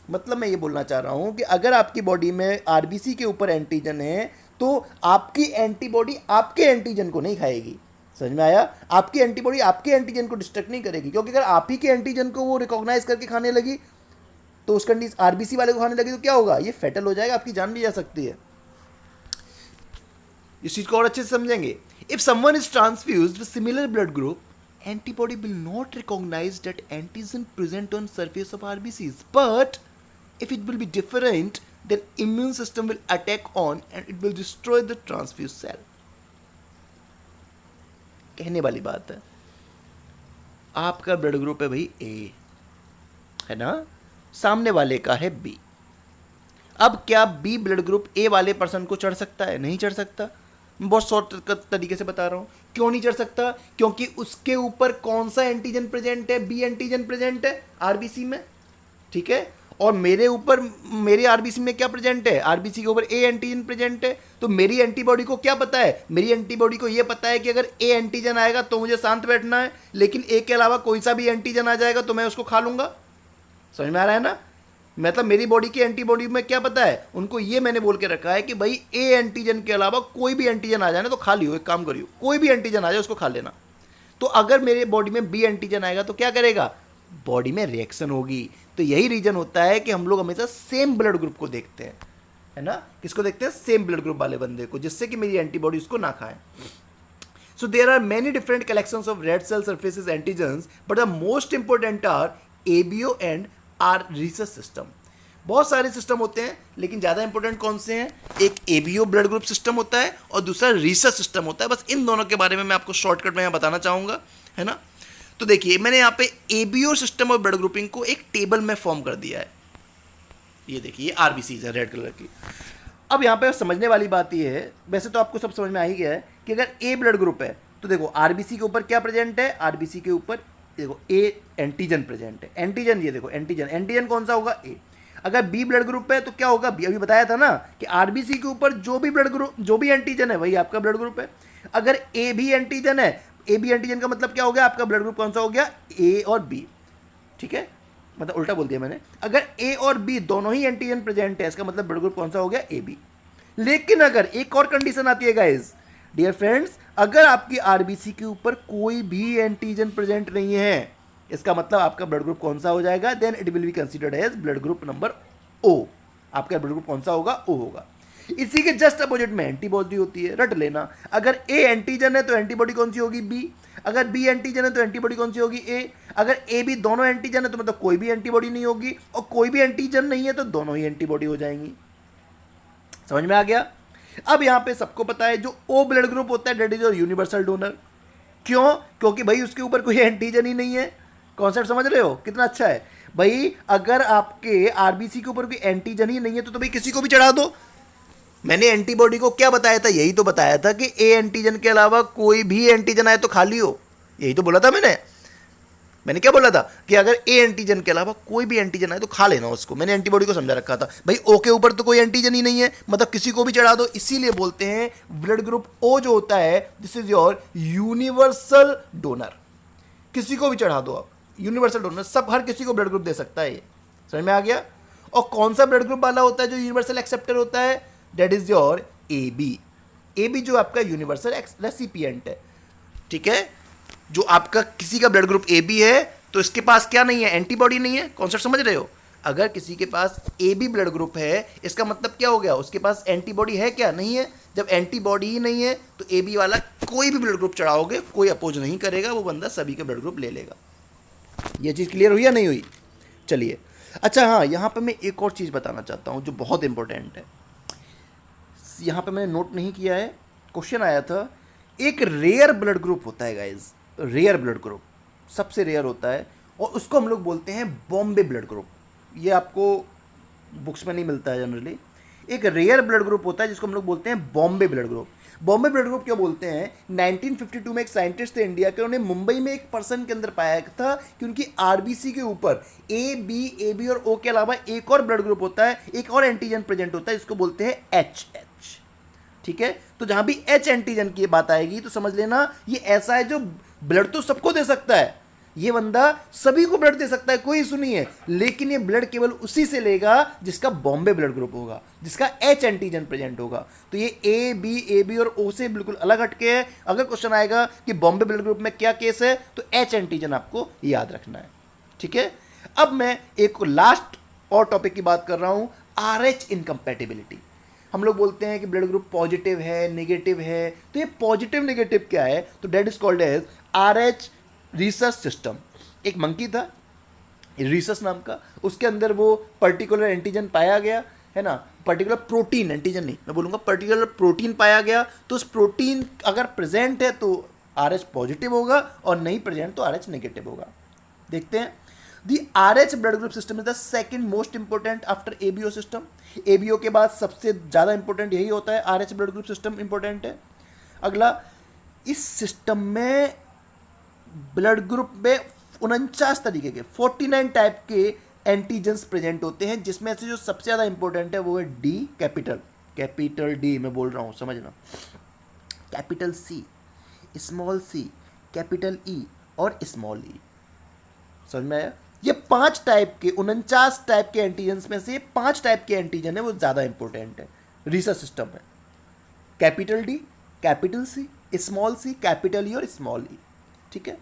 मतलब मैं ये बोलना चाह रहा हूं कि अगर आपकी बॉडी में आरबीसी के ऊपर एंटीजन है तो आपकी एंटीबॉडी आपके एंटीजन को नहीं खाएगी। समझ में आया? आपकी एंटीबॉडी आपके एंटीजन को डिस्ट्रक्ट नहीं करेगी, क्योंकि अगर आप ही के एंटीजन को वो रिकॉग्नाइज करके खाने लगी तो उस कंडीशन आरबीसी वाले को खाने लगी तो क्या होगा? ये फेटल हो जाएगा, आपकी जान भी जा सकती है। इस चीज को और अच्छे से समझेंगे। If someone is transfused with similar blood group, antibody will not recognize that antigen present on surface of RBCs, but if it will be different, then immune system will attack on and it will destroy the transfused cell. कहने वाली बात है। आपका blood group है भाई ए, है ना, सामने वाले का है बी। अब क्या बी ब्लड ग्रुप ए वाले पर्सन को चढ़ सकता है? नहीं चढ़ सकता। मैं बहुत शॉर्ट तरीके से बता रहा हूं क्यों नहीं चढ़ सकता। क्योंकि उसके ऊपर कौन सा एंटीजन प्रेजेंट है? बी एंटीजन प्रेजेंट है आरबीसी में, ठीक है। और मेरे ऊपर, मेरे आरबीसी में क्या प्रेजेंट है? आरबीसी के ऊपर ए एंटीजन प्रेजेंट है। तो मेरी एंटीबॉडी को क्या पता है? मेरी एंटीबॉडी को यह पता है कि अगर ए एंटीजन आएगा तो मुझे शांत बैठना है, लेकिन ए के अलावा कोई सा भी एंटीजन आ जाएगा तो मैं उसको खा लूंगा। समझ में आ रहा है ना? मतलब मेरी बॉडी की एंटीबॉडी में क्या पता है? उनको ये मैंने बोल के रखा है कि भाई ए एंटीजन के अलावा कोई भी एंटीजन आ जाए ना तो खा लियो, एक काम करियो, कोई भी एंटीजन आ जाए उसको खा लेना। तो अगर मेरे बॉडी में बी एंटीजन आएगा तो क्या करेगा? बॉडी में रिएक्शन होगी। तो यही रीजन होता है कि हम लोग हमेशा सेम ब्लड ग्रुप को देखते हैं, है ना। किसको देखते हैं? सेम ब्लड ग्रुप वाले बंदे को, जिससे कि मेरी एंटीबॉडी उसको ना खाए। So there are many different collections of red cell surfaces antigens, but the most important are ABO and R rhesus system. बहुत सारे सिस्टम होते हैं, लेकिन ज़्यादा इंपॉर्टेंट कौन से हैं? एक ABO ब्लड ग्रुप सिस्टम होता है और दूसरा रीसस सिस्टम होता है। बस इन दोनों के बारे में मैं आपको शॉर्टकट में यहाँ बताना चाहूँगा, है ना। तो देखिए, मैंने यहाँ पे ABO सिस्टम और ब्लड ग्रुपिंग को एक टेबल में फॉर्म कर दिया है। ये देखिए, ये आरबीसीज है रेड कलर की। अब यहाँ पे समझने वाली बात ये है, वैसे तो आपको सब समझ में आ ही गया है कि अगर ए ब्लड ग्रुप है तो देखो आरबीसी के ऊपर क्या प्रेजेंट है, आरबीसी के ऊपर देखो ए एंटीजन प्रेजेंट है, एंटीजन ये देखो एंटीजन, एंटीजन कौन सा होगा ए। अगर बी ब्लड ग्रुप है तो क्या होगा, बी अभी बताया था ना कि आरबीसी के ऊपर जो भी ब्लड ग्रुप जो भी एंटीजन है वही आपका ब्लड ग्रुप है। अगर ए भी एंटीजन है, ए बी एंटीजन का मतलब क्या हो गया, आपका ब्लड ग्रुप कौन सा हो गया, ए और बी, ठीक है, मतलब उल्टा बोल दिया मैंने। अगर ए और बी दोनों ही एंटीजन प्रेजेंट है इसका मतलब ब्लड ग्रुप कौन सा हो गया, ए बी। लेकिन अगर एक और कंडीशन आती है गाइस, डियर फ्रेंड्स, अगर आपकी आरबीसी के ऊपर कोई भी एंटीजन प्रेजेंट नहीं है इसका मतलब आपका ब्लड ग्रुप कौन सा हो जाएगा, then it will be considered as blood group number O. आपका ब्लड ग्रुप कौन सा होगा, ओ होगा। इसी के जस्ट अपोजिट में एंटीबॉडी होती है, रट लेना। अगर ए एंटीजन है तो एंटीबॉडी कौन सी होगी, बी। अगर बी एंटीजन है तो एंटीबॉडी कौन सी होगी, ए। अगर ए बी दोनों एंटीजन है तो मतलब कोई भी एंटीबॉडी नहीं होगी, और कोई भी एंटीजन नहीं है तो दोनों ही एंटीबॉडी हो जाएंगी। समझ में आ गया। अब यहां पे सबको पता है जो ओ ब्लड ग्रुप होता है that is your universal donor. क्यों, क्योंकि भाई उसके ऊपर कोई एंटीजन ही नहीं है। कॉन्सेप्ट समझ रहे हो कितना अच्छा है भाई। अगर आपके आरबीसी के ऊपर कोई एंटीजन ही नहीं है तो भाई किसी को भी चढ़ा दो। मैंने एंटीबॉडी को क्या बताया था, यही तो बताया था कि ए एंटीजन के अलावा कोई भी एंटीजन आए तो खाली हो, यही तो बोला था मैंने क्या बोला था कि अगर ए एंटीजन के अलावा कोई भी एंटीजन आए तो खा लेना उसको। मैंने एंटीबॉडी को समझा रखा था भाई, ओ के ऊपर तो कोई एंटीजन ही नहीं है मतलब किसी को भी चढ़ा दो। इसीलिए बोलते हैं ब्लड ग्रुप ओ जो होता है this is your universal donor. किसी को भी चढ़ा दो आप, यूनिवर्सल डोनर, सब हर किसी को ब्लड ग्रुप दे सकता है ये। समझ में आ गया। और कौन सा ब्लड ग्रुप वाला होता है जो यूनिवर्सल एक्सेप्टर होता है, that is your A B. A B जो आपका यूनिवर्सल रेसिपिएंट है, ठीक है। जो आपका किसी का ब्लड ग्रुप ए बी है तो इसके पास क्या नहीं है, एंटीबॉडी नहीं है। कॉन्सेप्ट समझ रहे हो। अगर किसी के पास ए बी ब्लड ग्रुप है इसका मतलब क्या हो गया, उसके पास एंटीबॉडी है क्या, नहीं है। जब एंटीबॉडी ही नहीं है तो ए बी वाला कोई भी ब्लड ग्रुप चढ़ाओगे कोई अपोज नहीं करेगा, वो बंदा सभी का ब्लड ग्रुप ले लेगा। ये चीज़ क्लियर हुई या नहीं हुई। चलिए, अच्छा हाँ, यहाँ पे मैं एक और चीज़ बताना चाहता हूँ जो बहुत इंपॉर्टेंट है। यहाँ पे मैंने नोट नहीं किया है, क्वेश्चन आया था। एक रेयर ब्लड ग्रुप होता है गाइज, रेयर ब्लड ग्रुप सबसे रेयर होता है और उसको हम लोग बोलते हैं बॉम्बे ब्लड ग्रुप। ये आपको बुक्स में नहीं मिलता है जनरली। एक रेयर ब्लड ग्रुप होता है जिसको हम लोग बोलते हैं Bombay blood group. Bombay blood group क्यों बोलते हैं, 1952 में एक साइंटिस्ट थे इंडिया के, उन्होंने मुंबई में एक पर्सन के अंदर पाया था कि उनकी आरबीसी के ऊपर ए बी और ओ के अलावा एक और ब्लड ग्रुप होता है, एक और एंटीजन प्रेजेंट होता है जिसको बोलते हैं एच। ठीक है, तो जहां भी एच एंटीजन की बात आएगी तो समझ लेना ये ऐसा है जो ब्लड तो सबको दे सकता है, ये बंदा सभी को ब्लड दे सकता है, कोई इशू नहीं है, लेकिन ये ब्लड केवल उसी से लेगा जिसका बॉम्बे ब्लड ग्रुप होगा, जिसका एच एंटीजन प्रेजेंट होगा। तो ये ए बी और ओ से बिल्कुल अलग हटके है। अगर क्वेश्चन आएगा कि बॉम्बे ब्लड ग्रुप में क्या केस है तो एच एंटीजन आपको याद रखना है। ठीक है, अब मैं एक लास्ट और टॉपिक की बात कर रहा हूं, आर एच इनकम्पैटिबिलिटी। हम लोग बोलते हैं कि ब्लड ग्रुप पॉजिटिव है, नेगेटिव है, तो ये पॉजिटिव नेगेटिव क्या है, तो that is called as R H rhesus system. एक मंकी था रिसर्च नाम का, उसके अंदर वो पर्टिकुलर एंटीजन पाया गया है ना, पर्टिकुलर प्रोटीन, एंटीजन नहीं मैं बोलूँगा, पर्टिकुलर प्रोटीन पाया गया। तो उस प्रोटीन अगर प्रेजेंट है तो आर एच पॉजिटिव होगा और नहीं प्रेजेंट तो आर एच नेगेटिव होगा। देखते हैं, The RH blood group system is the second most important after ABO system. ABO के बाद सबसे ज़्यादा इंपॉर्टेंट यही होता है, RH blood group system important है। अगला, इस सिस्टम में ब्लड ग्रुप में 49 तरीके के 49 टाइप के एंटीजेंस प्रेजेंट होते हैं, जिसमें से जो सबसे ज़्यादा इंपॉर्टेंट है वो है डी, कैपिटल डी मैं बोल रहा हूँ समझना, capital C, small C, capital E और स्मॉल ई। समझ में आया। ये 5 टाइप के 49 टाइप के एंटीजन्स में से 5 टाइप के एंटीजन है वो ज़्यादा इंपॉर्टेंट है रिसर्च सिस्टम में, capital D, capital C, small C, capital E और स्मॉल ई। ठीक है,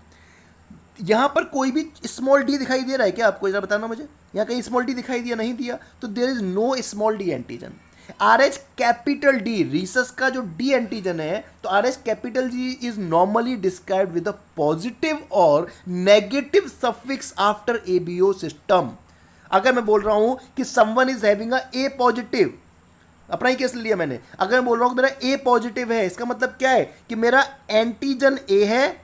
यहाँ पर कोई भी स्मॉल डी दिखाई दे रहा है क्या आपको, जरा बताना मुझे, यहाँ कहीं स्मॉल डी दिखाई दिया, नहीं दिया, तो there is no small D antigen. R H capital D Rhesus का जो डी एंटीजन है, तो R H capital G is normally described with a positive और negative suffix after ABO system. अगर मैं बोल रहा हूं कि someone is having a A positive, अपना ही केस लिया मैंने, अगर मैं बोल रहा हूं कि मेरा ए पॉजिटिव है, इसका मतलब क्या है कि मेरा एंटीजन ए है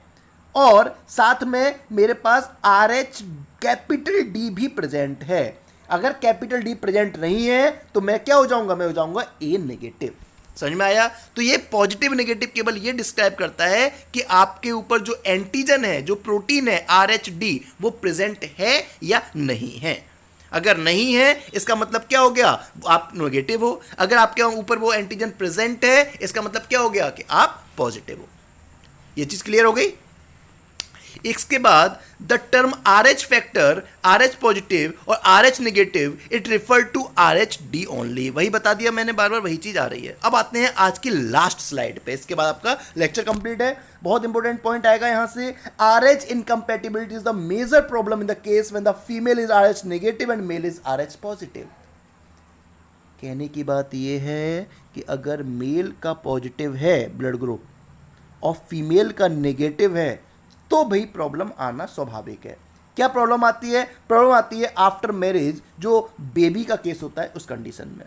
और साथ में मेरे पास आर एच कैपिटल डी भी प्रेजेंट है। अगर कैपिटल डी प्रेजेंट नहीं है तो मैं क्या हो जाऊंगा, मैं हो जाऊंगा ए नेगेटिव। समझ में आया? तो ये पॉजिटिव नेगेटिव केवल ये डिस्क्राइब करता है कि आपके ऊपर जो एंटीजन है, जो प्रोटीन है RH D, वो प्रेजेंट है या नहीं है। अगर नहीं है इसका मतलब क्या हो गया, आप नेगेटिव हो। अगर आपके ऊपर वो एंटीजन प्रेजेंट है इसका मतलब क्या हो गया कि आप पॉजिटिव हो। ये चीज क्लियर हो गई? इसके बाद the term RH factor, RH positive और RH negative, it refer to RH D only. वही बता दिया मैंने, बार बार वही चीज आ रही है। अब आते हैं आज की लास्ट स्लाइड पे, इसके बाद आपका लेक्चर कंप्लीट है। बहुत इंपॉर्टेंट पॉइंट आएगा यहां से। RH incompatibility is the major problem in the case when the female is RH negative and male is RH positive. कहने की बात यह है कि अगर मेल का पॉजिटिव है ब्लड ग्रुप और फीमेल का नेगेटिव है तो भाई प्रॉब्लम आना स्वाभाविक है। क्या प्रॉब्लम आती है? प्रॉब्लम आती है आफ्टर मैरिज, जो बेबी का केस होता है उस कंडीशन में।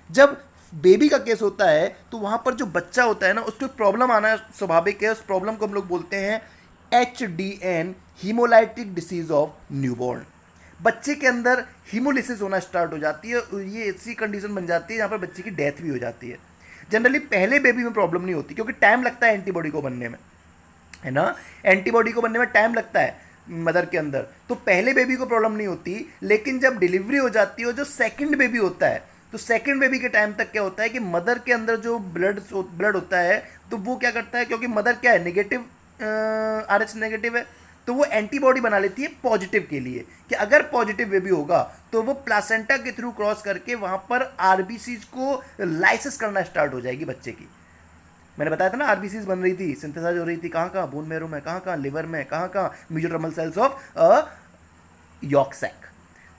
जब बेबी का केस होता है तो वहां पर जो बच्चा होता है ना, उसको प्रॉब्लम आना स्वाभाविक है। उस प्रॉब्लम को हम लोग बोलते हैं HDN, haemolytic disease of newborn. बच्चे के अंदर हीमोलिसिस होना स्टार्ट हो जाती है। ये ऐसी कंडीशन बन जाती है जहां पर बच्चे की डेथ भी हो जाती है। जनरली पहले बेबी में प्रॉब्लम नहीं होती क्योंकि टाइम लगता है एंटीबॉडी को बनने में, है ना। एंटीबॉडी को बनने में टाइम लगता है मदर के अंदर, तो पहले बेबी को प्रॉब्लम नहीं होती। लेकिन जब डिलीवरी हो जाती है, जो सेकंड बेबी होता है, तो सेकंड बेबी के टाइम तक क्या होता है कि मदर के अंदर जो ब्लड होता है, तो वो क्या करता है, क्योंकि मदर क्या है, नेगेटिव RH नेगेटिव है, तो वो एंटीबॉडी बना लेती है पॉजिटिव के लिए, कि अगर पॉजिटिव बेबी होगा तो वो प्लासेंटा के थ्रू क्रॉस करके वहां पर RBCs को लाइसिस करना स्टार्ट हो जाएगी बच्चे की। मैंने बताया था ना, RBCs बन रही थी, सिंथेसाइज हो रही थी, कहाँ कहाँ, बोन मैरो में, कहाँ कहाँ, लिवर में, कहाँ कहाँ, mesodermal cells of yolk sac.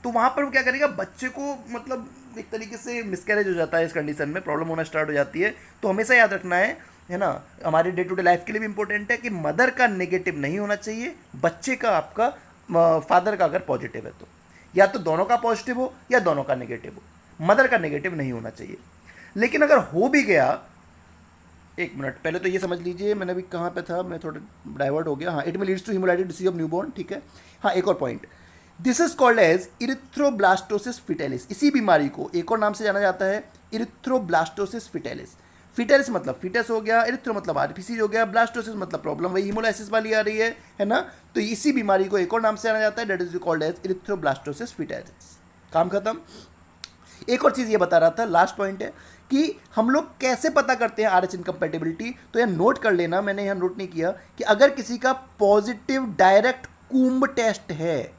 तो वहाँ पर वो क्या करेगा, बच्चे को मतलब एक तरीके से मिसकैरेज हो जाता है। इस कंडीशन में प्रॉब्लम होना स्टार्ट हो जाती है। तो हमेशा याद रखना है ना, हमारे डे टू डे लाइफ के लिए भी इंपॉर्टेंट है कि मदर का नेगेटिव नहीं होना चाहिए, बच्चे का, आपका फादर का अगर पॉजिटिव है तो, या तो दोनों का पॉजिटिव हो या दोनों का नेगेटिव हो, मदर का नेगेटिव नहीं होना चाहिए। लेकिन अगर हो भी गया, एक मिनट पहले तो ये समझ लीजिए, मैंने अभी कहाँ पे था, मैं थोड़ा डाइवर्ट हो गया। हाँ, इट में leads to haemolytic disease of newborn, ठीक है। हाँ, एक और पॉइंट, this is called as erythroblastosis fetalis. इसी बीमारी को एक और नाम से जाना जाता है, इरिथ्रोब्लास्टोसिस फिटेलिस। फिटेलिस मतलब फिटस हो गया, इरिथ्रो मतलब RBC हो गया, ब्लास्टोसिस मतलब प्रॉब्लम, वही हीमोलाइसिस वाली आ रही है ना। तो इसी बीमारी को एक और नाम से जाना जाता है, that is called as erythroblastosis fetalis. काम खत्म। एक और चीज़ ये बता रहा था, लास्ट पॉइंट है कि हम लोग कैसे पता करते हैं RH इनकम्पैटिबिलिटी। तो यह नोट कर लेना, मैंने यहाँ नोट नहीं किया, कि अगर किसी का पॉजिटिव डायरेक्ट कूम्ब टेस्ट है,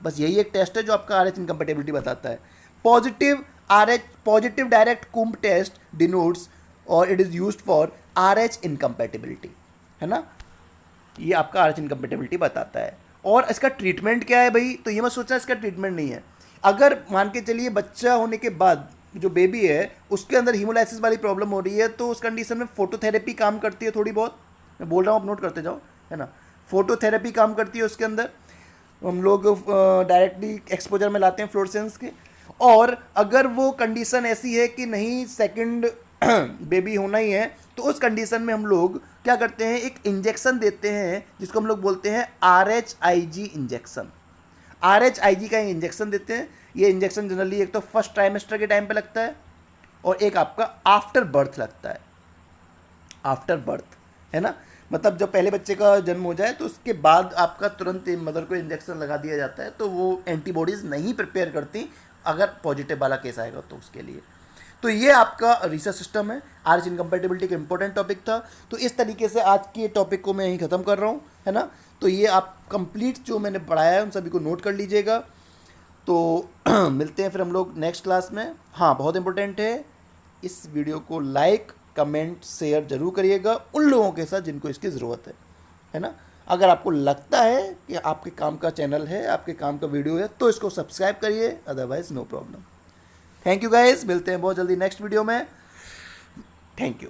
बस यही एक टेस्ट है जो आपका RH इनकम्पैटिबिलिटी बताता है। पॉजिटिव डायरेक्ट कूम्ब टेस्ट डिनोट्स और it is used for RH incompatibility, है ना। ये आपका RH इनकम्पैटिबिलिटी बताता है। और इसका ट्रीटमेंट क्या है भाई, तो ये मत सोचना इसका ट्रीटमेंट नहीं है। अगर मान के चलिए बच्चा होने के बाद जो बेबी है उसके अंदर हीमोलाइसिस वाली प्रॉब्लम हो रही है, तो उस कंडीशन में फोटोथेरेपी काम करती है थोड़ी बहुत, मैं बोल रहा हूँ, आप नोट करते जाओ, है ना। फोटोथेरेपी काम करती है उसके अंदर, हम लोग डायरेक्टली एक्सपोजर में लाते हैं फ्लोरेसेंस के। और अगर वो कंडीशन ऐसी है कि नहीं सेकंड बेबी होना ही है, तो उस कंडीशन में हम लोग क्या करते हैं, एक इंजेक्शन देते हैं जिसको हम लोग बोलते हैं RHIG इंजेक्शन। RHIG का इंजेक्शन देते हैं। ये इंजेक्शन जनरली एक तो फर्स्ट ट्राइमेस्टर के टाइम पे लगता है और एक आपका आफ्टर बर्थ लगता है, आफ्टर बर्थ, है ना। मतलब जब पहले बच्चे का जन्म हो जाए तो उसके बाद आपका तुरंत मदर को इंजेक्शन लगा दिया जाता है, तो वो एंटीबॉडीज़ नहीं प्रिपेयर करती अगर पॉजिटिव वाला केस आएगा तो उसके लिए। तो ये आपका रिसर्च सिस्टम है। RH इनकम्पैटिबिलिटी का इंपॉर्टेंट टॉपिक था। तो इस तरीके से आज के टॉपिक को मैं यहीं ख़त्म कर रहा हूँ, है ना। तो ये आप कंप्लीट जो मैंने पढ़ाया है उन सभी को नोट कर लीजिएगा। तो मिलते हैं फिर हम लोग नेक्स्ट क्लास में। हाँ, बहुत इंपॉर्टेंट है, इस वीडियो को लाइक कमेंट शेयर जरूर करिएगा उन लोगों के साथ जिनको इसकी ज़रूरत है ना। अगर आपको लगता है कि आपके काम का चैनल है, आपके काम का वीडियो है, तो इसको सब्सक्राइब करिए, otherwise no problem. Thank you guys, मिलते हैं बहुत जल्दी नेक्स्ट वीडियो में। Thank you.